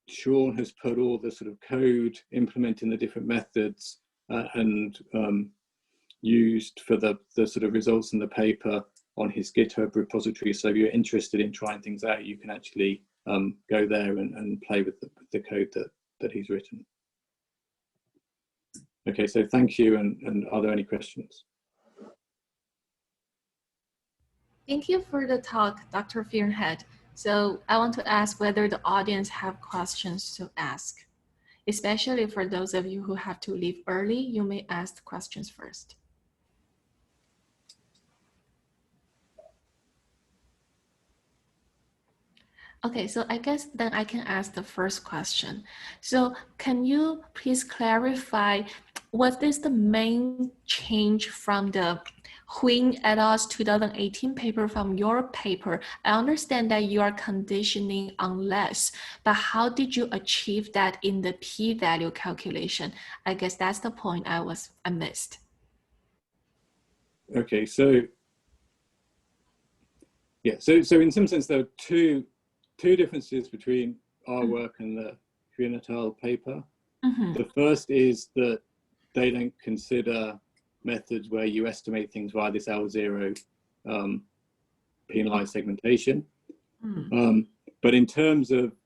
Speaker 1: Sean has put all the sort of code implementing the different methods and used for the sort of results in the paper on his GitHub repository. So if you're interested in trying things out, you can actually go there and play with the code that he's written. Okay, so thank you, and are there any questions?
Speaker 2: Thank you for the talk, Dr. Fearhead. So I want to ask whether the audience have questions to ask, especially for those of you who have to leave early, you may ask the questions first. Okay, so I guess then I can ask the first question. So can you please clarify what is the main change from the Huang et al.'s 2018 paper from your paper? I understand that you are conditioning unless, but how did you achieve that in the p-value calculation? I guess that's the point I missed.
Speaker 1: Okay, so yeah, so in some sense there are two differences between our work and the Huang et al. Paper. The first is that they don't consider methods where you estimate things via this L0 penalized segmentation. But in terms of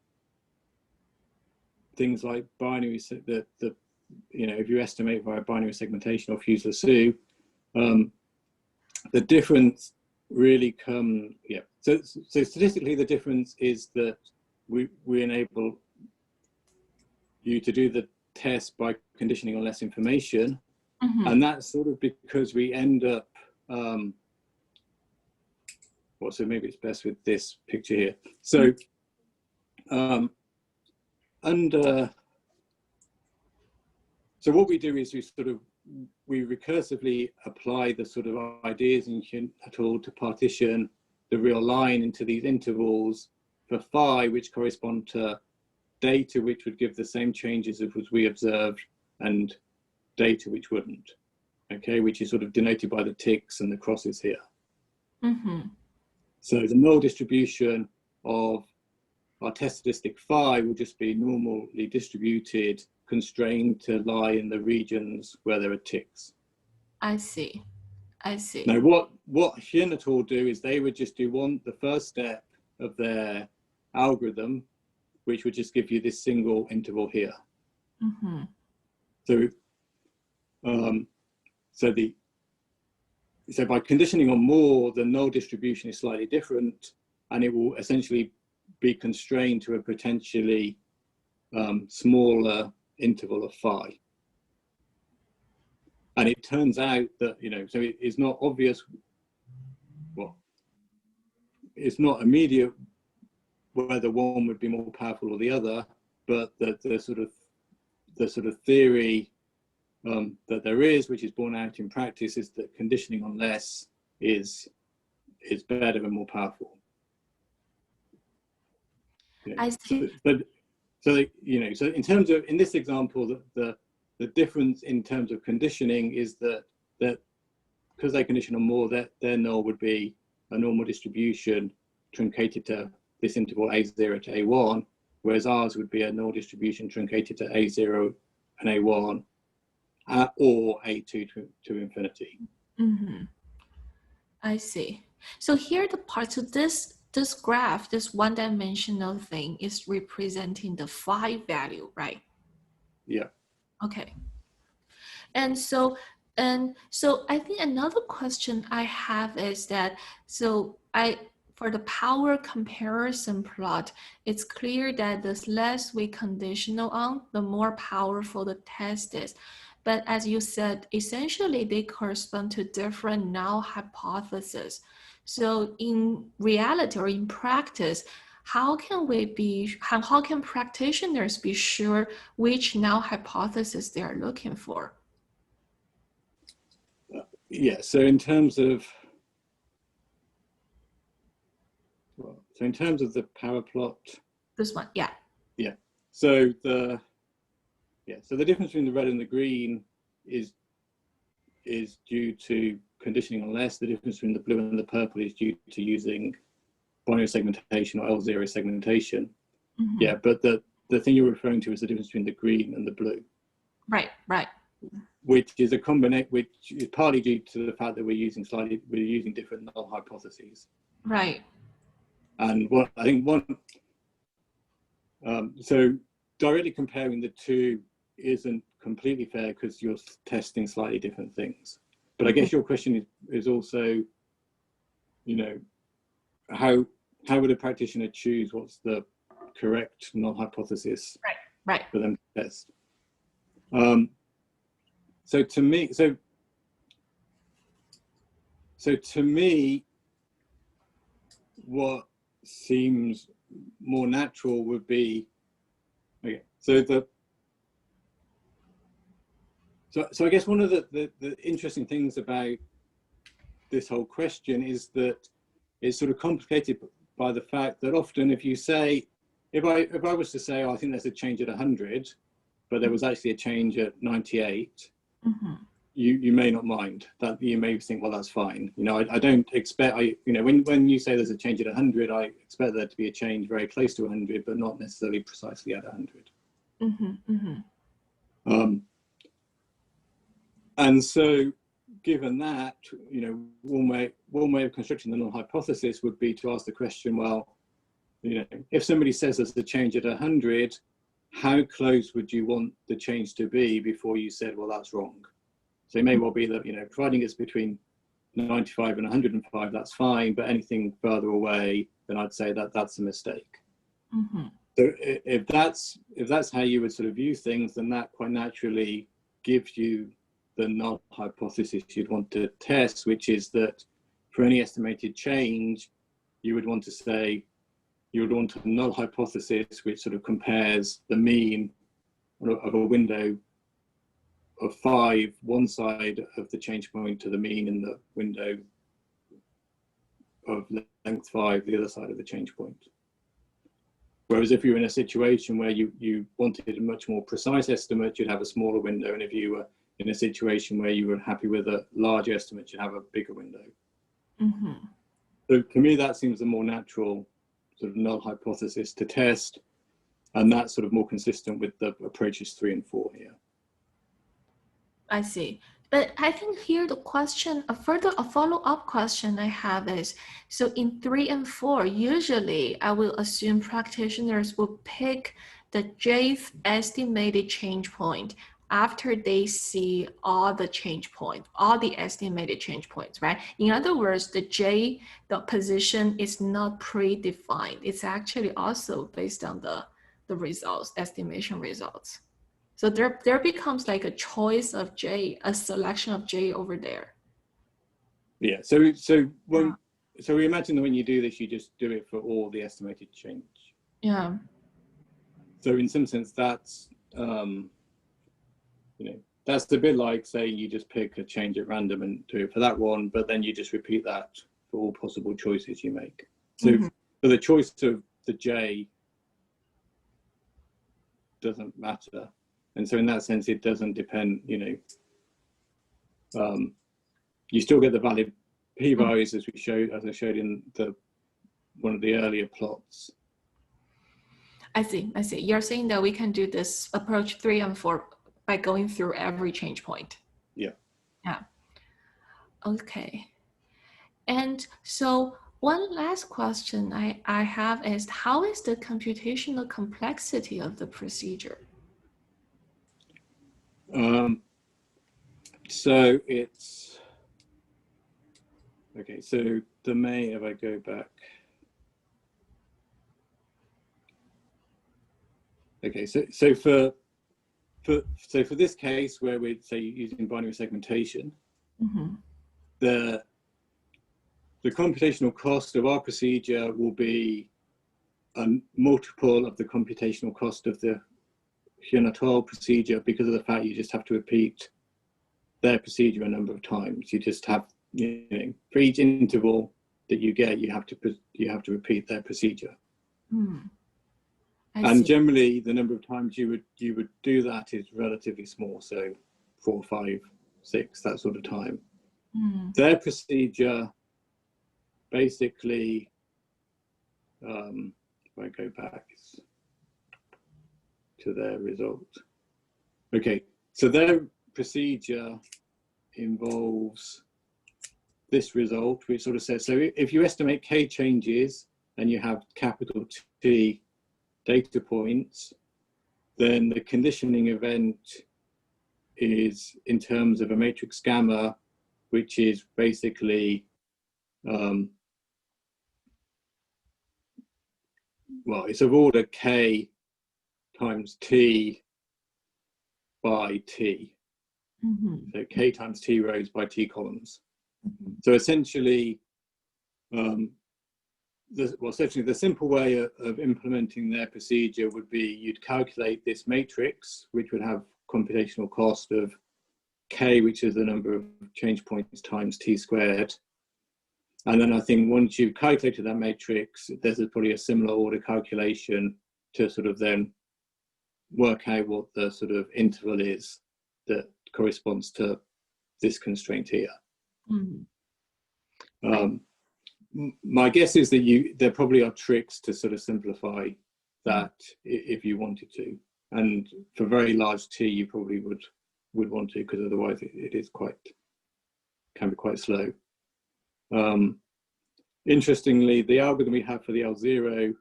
Speaker 1: things like binary, if you estimate via binary segmentation or Fuselier-Sus, the difference really so statistically the difference is that we enable you to do the test by conditioning on less information, and that's sort of because we end up so maybe it's best with this picture here. So so what we do is we recursively apply the sort of ideas in Huang et al. To partition the real line into these intervals for phi, which correspond to data which would give the same changes as we observed and data which wouldn't, okay, which is sort of denoted by the ticks and the crosses here. So the null distribution of our test statistic phi will just be normally distributed, constrained to lie in the regions where there are ticks.
Speaker 2: I see.
Speaker 1: Now, what Huang et al. Do is they would just do the first step of their algorithm, which would just give you this single interval here. So by conditioning on more, the null distribution is slightly different, and it will essentially be constrained to a potentially smaller interval of phi. And it turns out that, so it's not obvious, it's not immediate whether one would be more powerful or the other, but the sort of theory that there is, which is borne out in practice, is that conditioning on less is better and more powerful.
Speaker 2: I see.
Speaker 1: So in terms of, in this example, the difference in terms of conditioning is that because they condition on more, their null would be a normal distribution truncated to this interval A0 to A1, whereas ours would be a null distribution truncated to A0 and A1, or A2 to infinity.
Speaker 2: I see. So here the part, so this graph, this one-dimensional thing is representing the phi value, right?
Speaker 1: Yeah.
Speaker 2: Okay. And so I think another question I have is that, for the power comparison plot, it's clear that the less we conditional on, the more powerful the test is. But as you said, essentially they correspond to different null hypotheses. So in reality or in practice, how can practitioners be sure which null hypothesis they are looking for?
Speaker 1: Yeah, so in terms of the power plot,
Speaker 2: This one, yeah.
Speaker 1: Yeah. So the difference between the red and the green is due to conditioning on less. The difference between the blue and the purple is due to using binary segmentation or L0 segmentation. Yeah, but the thing you're referring to is the difference between the green and the blue.
Speaker 2: Right.
Speaker 1: Which is a combination, which is partly due to the fact that we're using different null hypotheses.
Speaker 2: Right.
Speaker 1: And so directly comparing the two isn't completely fair because you're testing slightly different things. But I guess your question is also, you know, how would a practitioner choose what's the correct null hypothesis
Speaker 2: Right.
Speaker 1: for them to test? So to me, what seems more natural would be, okay, so I guess one of the interesting things about this whole question is that it's sort of complicated by the fact that often if you say, if I was to say, oh, I think there's a change at 100, but there was actually a change at 98, you may not mind that. You may think, well, that's fine. You know, I don't expect, when you say there's a change at 100, I expect there to be a change very close to 100, but not necessarily precisely at 100. And so given that, you know, one way of constructing the null hypothesis would be to ask the question, well, you know, if somebody says there's a change at 100, how close would you want the change to be before you said, well, that's wrong? So it may well be that, you know, providing it's between 95 and 105, that's fine, but anything further away, then I'd say that that's a mistake. So if that's how you would sort of view things, then that quite naturally gives you the null hypothesis you'd want to test, which is that for any estimated change, you would want to say, you would want a null hypothesis which sort of compares the mean of a window of 5, one side of the change point, to the mean in the window of length 5, the other side of the change point. Whereas if you're in a situation where you wanted a much more precise estimate, you'd have a smaller window, and if you were in a situation where you were happy with a larger estimate, you'd have a bigger window. So to me, that seems a more natural sort of null hypothesis to test, and that's sort of more consistent with the approaches 3 and 4 here.
Speaker 2: I see. But I think here the question, a follow-up question I have is, so in 3 and 4, usually I will assume practitioners will pick the jth estimated change point after they see all the change points, all the estimated change points, right? In other words, the position is not predefined. It's actually also based on the results, estimation results. So there becomes like a choice of J, a selection of J over there.
Speaker 1: Yeah. So we imagine that when you do this, you just do it for all the estimated change.
Speaker 2: Yeah.
Speaker 1: So in some sense, that's you know, that's a bit like saying you just pick a change at random and do it for that one, but then you just repeat that for all possible choices you make. So for the choice of the J doesn't matter. And so in that sense, it doesn't depend, you know, you still get the valid p-values as I showed in one of the earlier plots.
Speaker 2: I see. You're saying that we can do this approach 3 and 4 by going through every change point.
Speaker 1: Yeah.
Speaker 2: Yeah. Okay. And so one last question I have is, how is the computational complexity of the procedure?
Speaker 1: So it's, okay, so if I go back. Okay, so for this case where we're say using binary segmentation, the computational cost of our procedure will be a multiple of the computational cost of the Huon procedure, because of the fact you just have to repeat their procedure a number of times. You just have, you know, for each interval that you get, you have to repeat their procedure. And generally, the number of times you would do that is relatively small, so 4, 5, 6, that sort of time. Their procedure, basically, if I go back to their result. Okay, so their procedure involves this result, which sort of says, so if you estimate k changes and you have capital T data points, then the conditioning event is in terms of a matrix gamma, which is basically well, it's of order k times t by t. So k times t rows by t columns. So essentially, essentially the simple way of implementing their procedure would be you'd calculate this matrix, which would have computational cost of k, which is the number of change points times t squared. And then I think once you've calculated that matrix, there's probably a similar order calculation to sort of then work out what the sort of interval is that corresponds to this constraint here. My guess is that there probably are tricks to sort of simplify that if you wanted to. And for very large t, you probably would want to, because otherwise it is can be quite slow. Interestingly, the algorithm we have for the L0,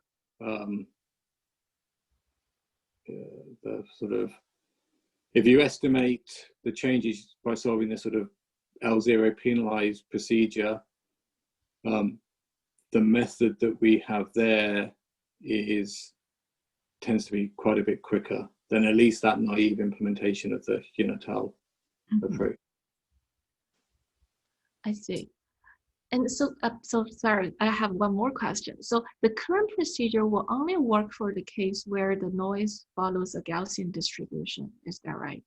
Speaker 1: the sort of, if you estimate the changes by solving the sort of L0 penalized procedure, the method that we have there tends to be quite a bit quicker than at least that naive implementation of the unital approach.
Speaker 2: I see. And so sorry, I have one more question. So the current procedure will only work for the case where the noise follows a Gaussian distribution. Is that right?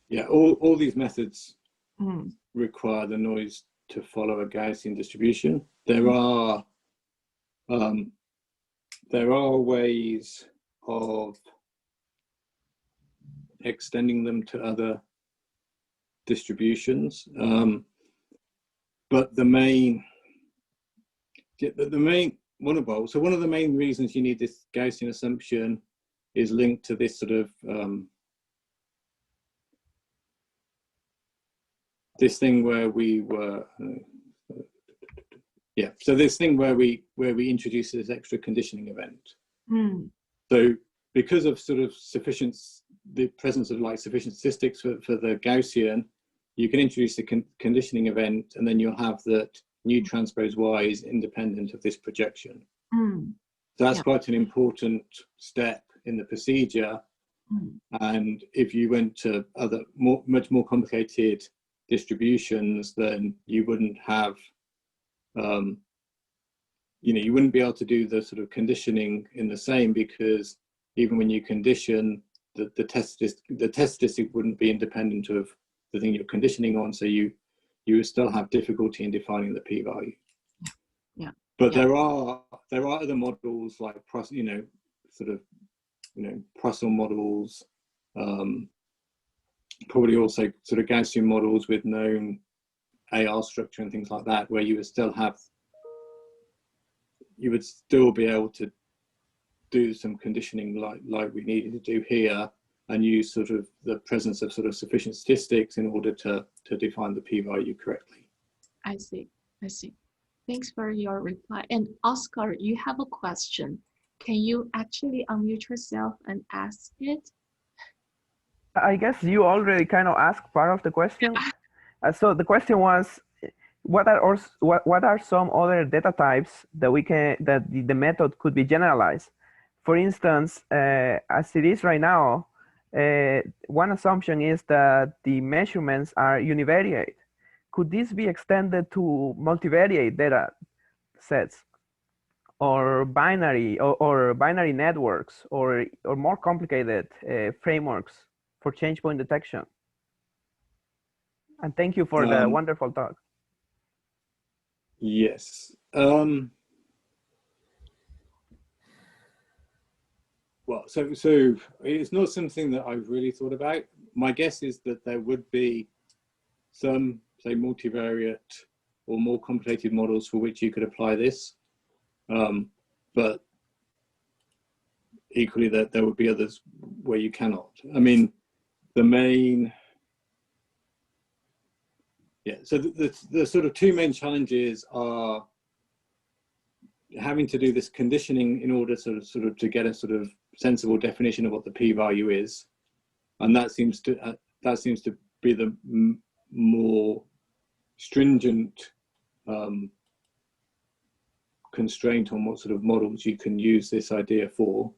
Speaker 1: Yeah, all these methods require the noise to follow a Gaussian distribution. There are ways of extending them to other distributions, but one of the main reasons you need this Gaussian assumption is linked to this sort of this thing where we were so this thing where we introduce this extra conditioning event. So because of sort of the presence of like sufficient statistics for the Gaussian, you can introduce a conditioning event, and then you'll have that new transpose y is independent of this projection. So that's quite an important step in the procedure. And if you went to other much more complicated distributions, then you wouldn't have you wouldn't be able to do the sort of conditioning in the same, because even when you condition, the test statistic wouldn't be independent of the thing you're conditioning on, so you would still have difficulty in defining the p-value. But there are other models like Poisson models, probably also sort of Gaussian models with known AR structure and things like that, where you would still be able to do some conditioning like we needed to do here, and use sort of the presence of sort of sufficient statistics in order to define the p-value correctly.
Speaker 2: I see. Thanks for your reply. And Oscar, you have a question. Can you actually unmute yourself and ask it?
Speaker 3: I guess you already kind of asked part of the question. So the question was, what are some other data types that the method could be generalized? For instance, as it is right now, one assumption is that the measurements are univariate. Could this be extended to multivariate data sets, or binary or binary networks, or more complicated frameworks for change point detection? And thank you for the wonderful talk.
Speaker 1: Yes. Well, so it's not something that I've really thought about. My guess is that there would be some, say, multivariate or more complicated models for which you could apply this, but equally that there would be others where you cannot. I mean, so the sort of two main challenges are having to do this conditioning in order sort of to get a sort of sensible definition of what the p-value is, and that seems to be the constraint on what sort of models you can use this idea for.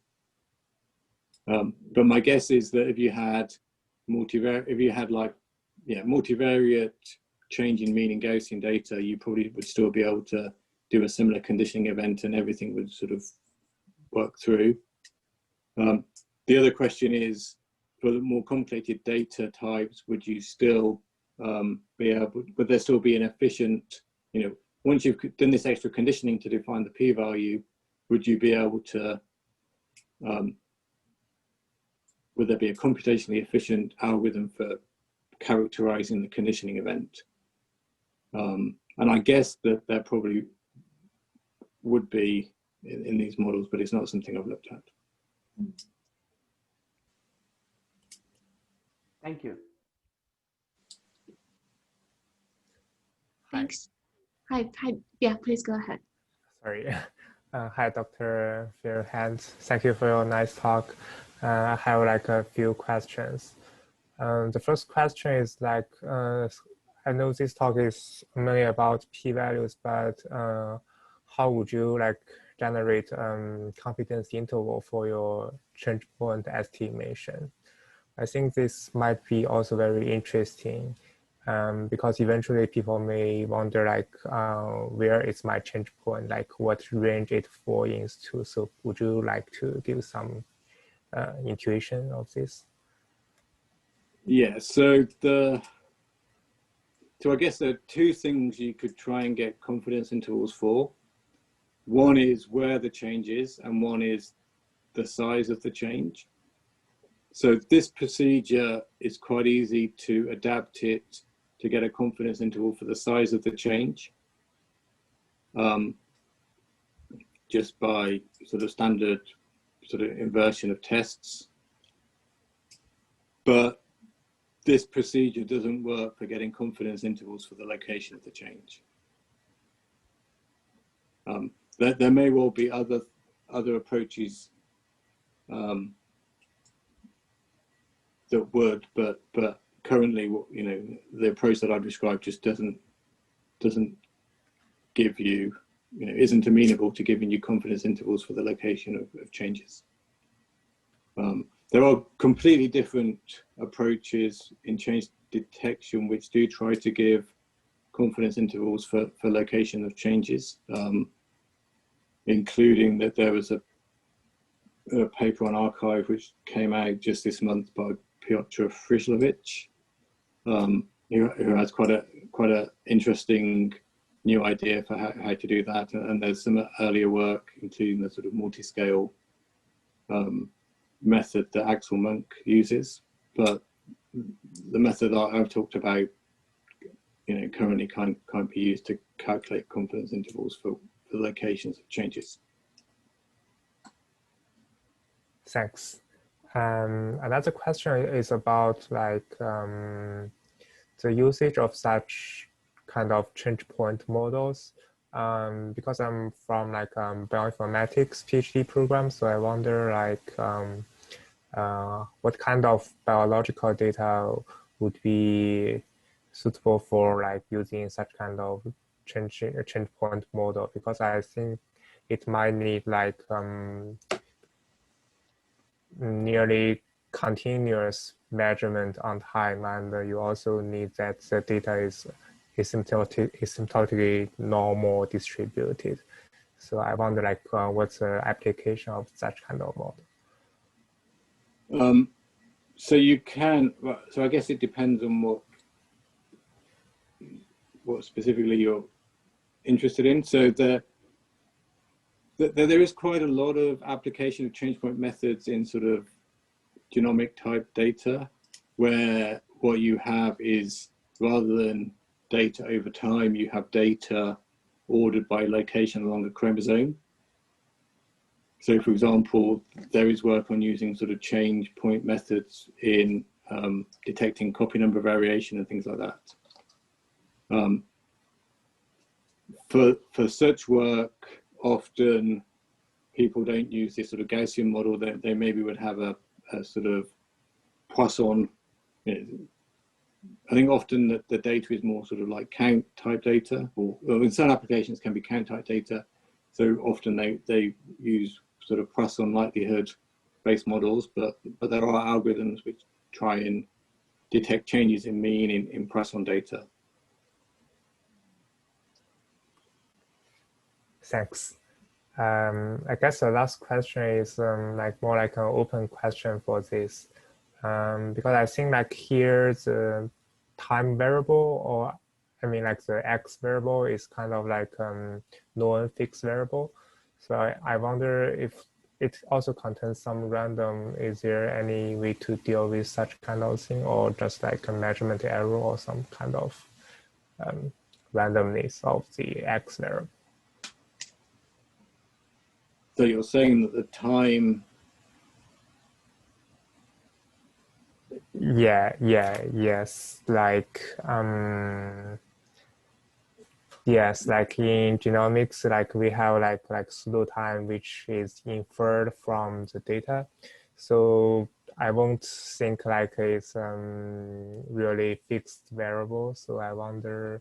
Speaker 1: But my guess is that if you had multivariate changing mean in Gaussian data, you probably would still be able to do a similar conditioning event and everything would sort of work through. The other question is, for the more complicated data types, would you still would there still be an efficient, once you've done this extra conditioning to define the p-value, would you be able to, would there be a computationally efficient algorithm for characterizing the conditioning event? And I guess that there probably would be in these models, but it's not something I've looked at.
Speaker 3: Thank you.
Speaker 2: Thanks. Hi. Yeah, please go ahead.
Speaker 4: Sorry. Hi, Dr. Fairhand. Thank you for your nice talk. I have like a few questions. The first question is like, I know this talk is mainly about p-values, but how would you like generate confidence interval for your change point estimation? I think this might be also very interesting because eventually people may wonder like where is my change point, like what range it falls into. So would you like to give some intuition of this?
Speaker 1: Yeah, so I guess there are two things you could try and get confidence intervals for. One is where the change is, and one is the size of the change. So this procedure is quite easy to adapt it to get a confidence interval for the size of the change, just by sort of standard sort of inversion of tests. But this procedure doesn't work for getting confidence intervals for the location of the change. There may well be other approaches that would, but currently, the approach that I've described just doesn't give you, isn't amenable to giving you confidence intervals for the location of changes. There are completely different approaches in change detection which do try to give confidence intervals for location of changes, including that there was a paper on arXiv which came out just this month by Piotr Frislowicz, who has quite a interesting new idea for how to do that. And there's some earlier work, including the sort of multi-scale method that Axel Monk uses. But the method that I've talked about, currently can't be used to calculate confidence intervals for the locations of changes.
Speaker 4: Thanks. Another question is about like the usage of such kind of change point models. Because I'm from like bioinformatics PhD program, so I wonder like what kind of biological data would be suitable for like using such kind of change point model, because I think it might need like nearly continuous measurement on time, and you also need that the data is asymptotically normal distributed. So I wonder like what's the application of such kind of model?
Speaker 1: So you can, so I guess it depends on what specifically you're interested in. So there is quite a lot of application of change point methods in sort of genomic type data, where what you have is, rather than data over time, you have data ordered by location along a chromosome. So for example, there is work on using sort of change point methods in detecting copy number variation and things like that. For such work, often people don't use this sort of Gaussian model. They maybe would have a sort of Poisson. I think often that the data is more sort of like count type data, or in some applications can be count type data, So often they use sort of Poisson likelihood based models, but there are algorithms which try and detect changes in mean in Poisson data.
Speaker 4: Thanks. I guess the last question is like more like an open question for this, because I think like here the time variable, or I mean like the x variable is kind of like non-fixed variable. So I wonder if it also contains some random. Is there any way to deal with such kind of thing, or just like a measurement error or some kind of randomness of the x variable?
Speaker 1: So you're saying that the time.
Speaker 4: Yes, like yes, like in genomics, like we have like pseudo time which is inferred from the data. So I won't think like it's really fixed variable. So I wonder,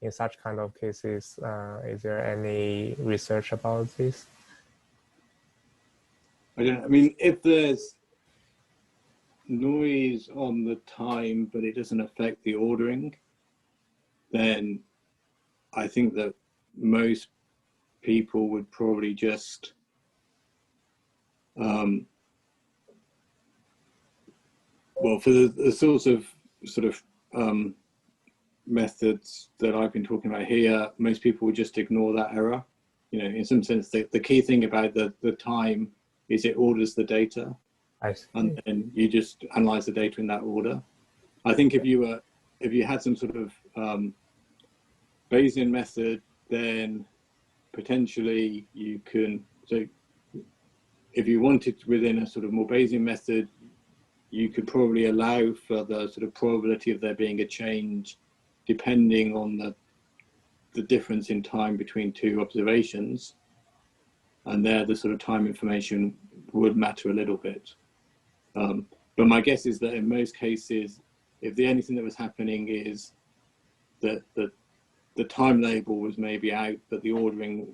Speaker 4: in such kind of cases, is there any research about this?
Speaker 1: I mean, if there's noise on the time, but it doesn't affect the ordering, then I think that most people would probably just well, for the sorts of methods that I've been talking about here, most people would just ignore that error. You know, in some sense, the key thing about the time is it orders the data, and then you just analyze the data in that order. I think if you had some sort of Bayesian method, then potentially you can. So, if you wanted within a sort of more Bayesian method, you could probably allow for the sort of probability of there being a change depending on the difference in time between two observations, and there the sort of time information would matter a little bit. But my guess is that in most cases, if the only thing that was happening is that the time label was maybe out, but the ordering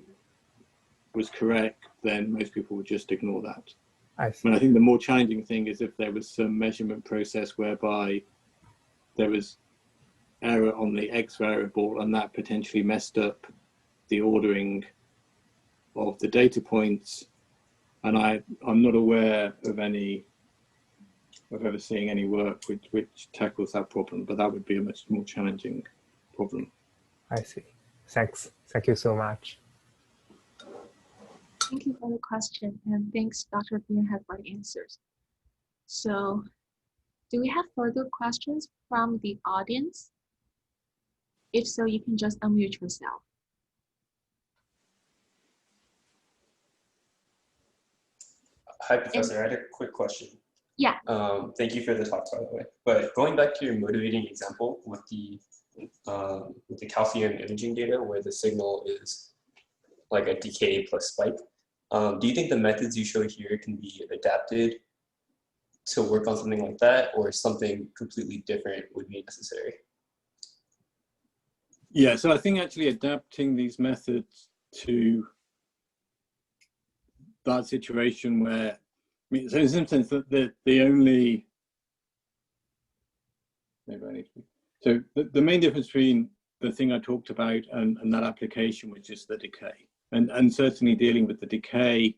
Speaker 1: was correct, then most people would just ignore that.
Speaker 4: I see.
Speaker 1: And I think the more challenging thing is if there was some measurement process whereby there was error on the X variable and that potentially messed up the ordering of the data points. And I'm not aware of ever seeing any work which tackles that problem, but that would be a much more challenging problem.
Speaker 4: I see. Thanks. Thank you so much.
Speaker 2: Thank you for the question, and thanks, Dr. Bierhead, for the answers. So, do we have further questions from the audience? If so, you can just unmute yourself.
Speaker 5: Hi, Professor. I had a quick question.
Speaker 2: Yeah.
Speaker 5: Thank you for the talk, by the way. But going back to your motivating example with the calcium imaging data, where the signal is like a decay plus spike, do you think the methods you show here can be adapted to work on something like that, or something completely different would be necessary?
Speaker 1: Yeah, so I think actually adapting these methods to that situation where, I mean, so in some sense that the only, maybe I need to, so the main difference between the thing I talked about and that application was just the decay. And certainly dealing with the decay,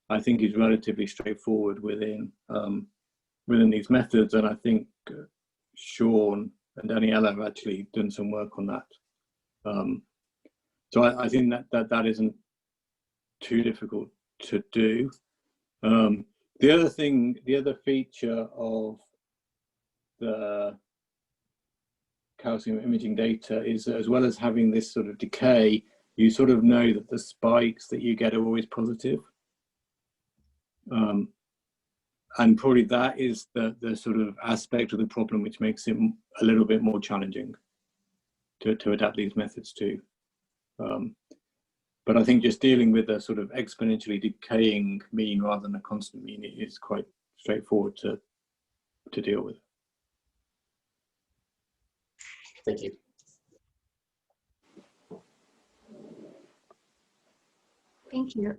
Speaker 1: I think is relatively straightforward within these methods. And I think Sean and Daniela have actually done some work on that. So I think that isn't too difficult to do. The other feature of the calcium imaging data is, as well as having this sort of decay, you sort of know that the spikes that you get are always positive. And probably that is the sort of aspect of the problem which makes it a little bit more challenging to adapt these methods to. But I think just dealing with a sort of exponentially decaying mean rather than a constant mean is quite straightforward to deal with.
Speaker 5: Thank you.
Speaker 2: Thank you.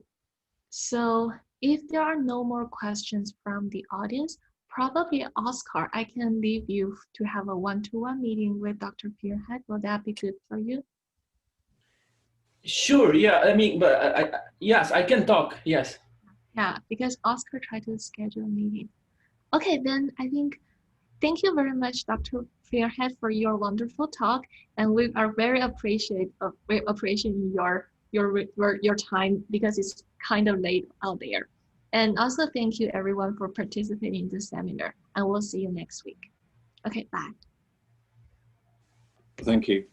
Speaker 2: So if there are no more questions from the audience, probably Oscar, I can leave you to have a one-to-one meeting with Dr. Pierhead. Will that be good for you?
Speaker 6: Sure, yeah, I mean, but yes, I can talk, yes.
Speaker 2: Yeah, because Oscar tried to schedule a meeting. Okay, then I think thank you very much, Dr. Fairhead, for your wonderful talk, and we are very appreciating your time because it's kind of late out there. And also thank you everyone for participating in this seminar, and we'll see you next week. Okay, bye.
Speaker 1: Thank you.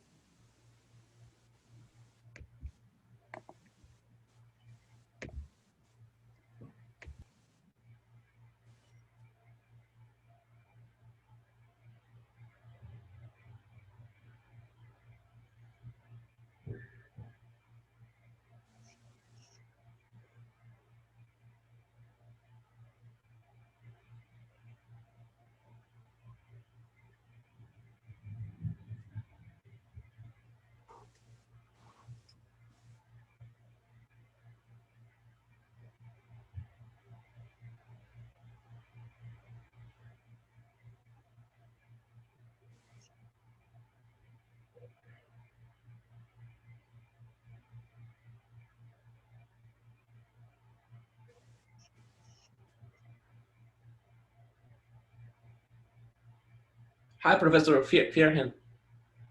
Speaker 6: Hi, Professor Fairhead.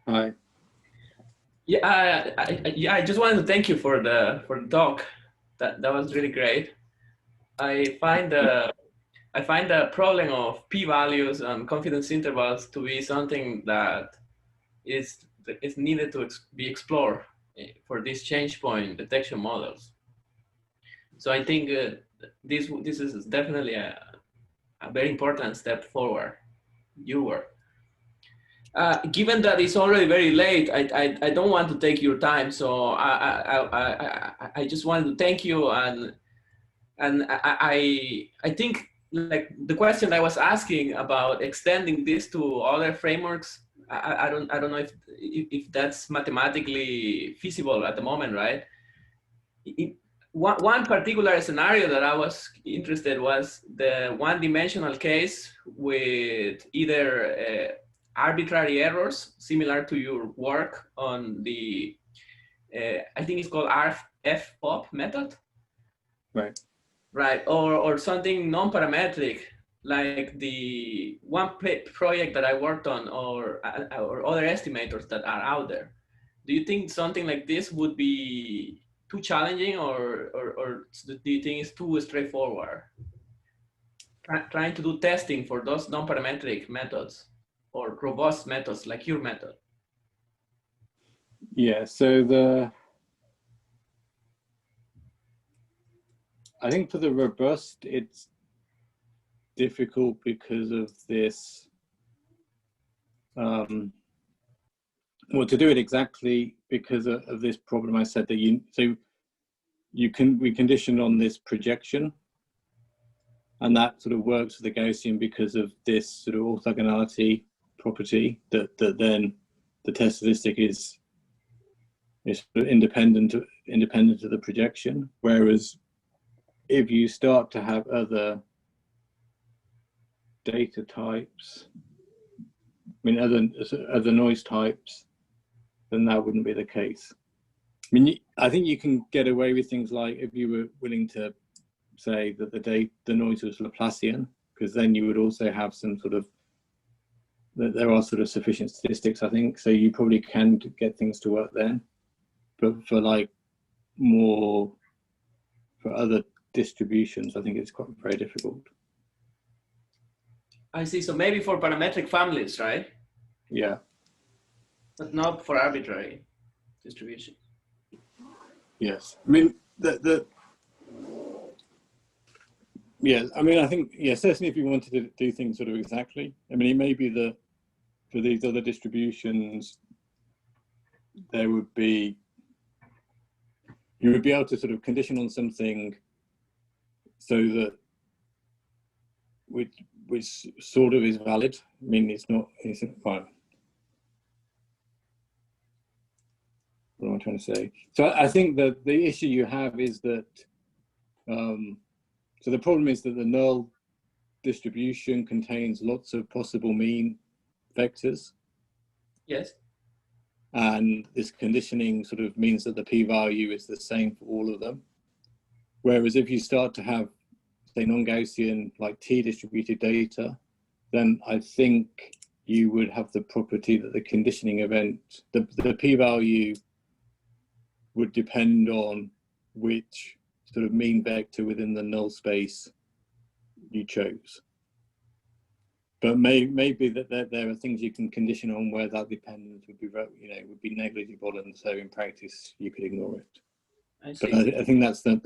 Speaker 1: Hi.
Speaker 6: Yeah, I just wanted to thank you for the talk. That was really great. I find the problem of p-values and confidence intervals to be something that is needed to be explored for these change point detection models. So I think this is definitely a very important step forward. Your work. Given that it's already very late, I don't want to take your time, so I just wanted to thank you, and I think like the question I was asking about extending this to other frameworks, I don't know if that's mathematically feasible at the moment, right? One particular scenario that I was interested was the one-dimensional case with either arbitrary errors, similar to your work on the, I think it's called FPOP method.
Speaker 1: Right.
Speaker 6: Right, or something non-parametric, like the one project that I worked on, or other estimators that are out there. Do you think something like this would be too challenging, or do you think it's too straightforward? Trying to do testing for those non-parametric methods or robust methods like your method.
Speaker 1: Yeah, so I think for the robust, it's difficult because of this, well, to do it exactly because of this problem I said that we condition on this projection, and that sort of works with the Gaussian because of this sort of orthogonality property that then the test statistic is sort of independent of the projection. Whereas if you start to have other data types, I mean other noise types, then that wouldn't be the case. I mean, I think you can get away with things like if you were willing to say that the noise was Laplacian, because then you would also have some sort of, there are sort of sufficient statistics, I think, so you probably can get things to work then. But for like more, for other distributions, I think it's quite very difficult.
Speaker 6: I see, so maybe for parametric families, right?
Speaker 1: Yeah.
Speaker 6: But not for arbitrary distribution.
Speaker 1: Yes, I mean yeah, I mean, I think, yeah, certainly if you wanted to do things sort of exactly, I mean, it may be that for these other distributions, there would be, you would be able to sort of condition on something so that which sort of is valid. I mean, it's not fine. What am I am I trying to say? So I think that the issue you have is that, so the problem is that the null distribution contains lots of possible mean vectors.
Speaker 6: Yes.
Speaker 1: And this conditioning sort of means that the p-value is the same for all of them. Whereas if you start to have, say, non-Gaussian, like t-distributed data, then I think you would have the property that the conditioning event, the p-value would depend on which sort of mean vector within the null space you chose. But maybe that there are things you can condition on where that dependence would be, would be negligible, and so in practice you could ignore it.
Speaker 6: I see.
Speaker 1: But I think that's the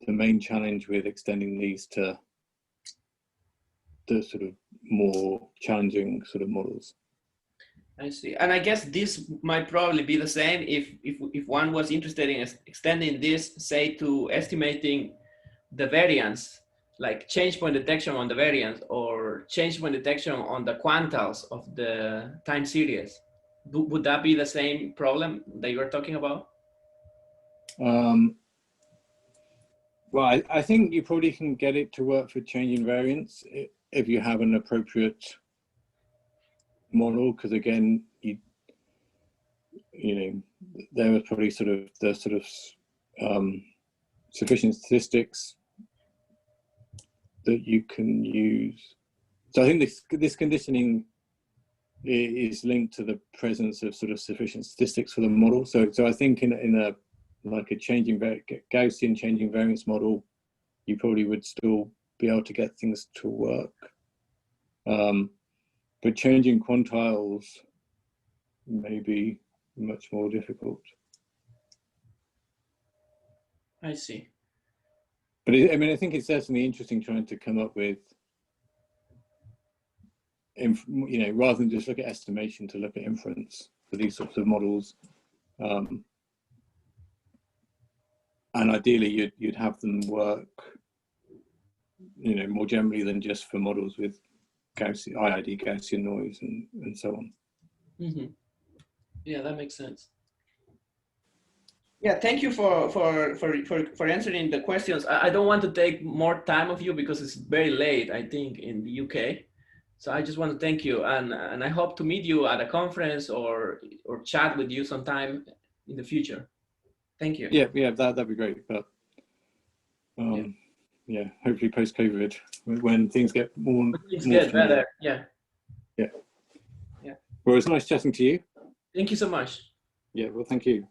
Speaker 1: main challenge with extending these to the sort of more challenging sort of models.
Speaker 6: I see. And I guess this might probably be the same if one was interested in extending this, say, to estimating the variance, like change point detection on the variance or change point detection on the quantals of the time series. Would that be the same problem that you were talking about?
Speaker 1: Well, I think you probably can get it to work for changing variance if you have an appropriate model, because again, there was probably sufficient statistics that you can use. So I think this conditioning is linked to the presence of sort of sufficient statistics for the model. So I think in a like a Gaussian changing variance model, you probably would still be able to get things to work. But changing quantiles may be much more difficult.
Speaker 6: I see.
Speaker 1: But I think it's certainly interesting trying to come up with, rather than just look at estimation, to look at inference for these sorts of models. And ideally, you'd have them work, more generally than just for models with Gaussian, IID Gaussian noise and so on.
Speaker 6: Mm-hmm. Yeah, that makes sense. Yeah, thank you for answering the questions. I don't want to take more time of you because it's very late, I think, in the UK. So I just want to thank you, and I hope to meet you at a conference or chat with you sometime in the future. Thank you.
Speaker 1: Yeah, that'd be great. But yeah, hopefully post-COVID, when things get more
Speaker 6: better. Yeah.
Speaker 1: Well, it's nice chatting to you.
Speaker 6: Thank you so much.
Speaker 1: Yeah, well, thank you.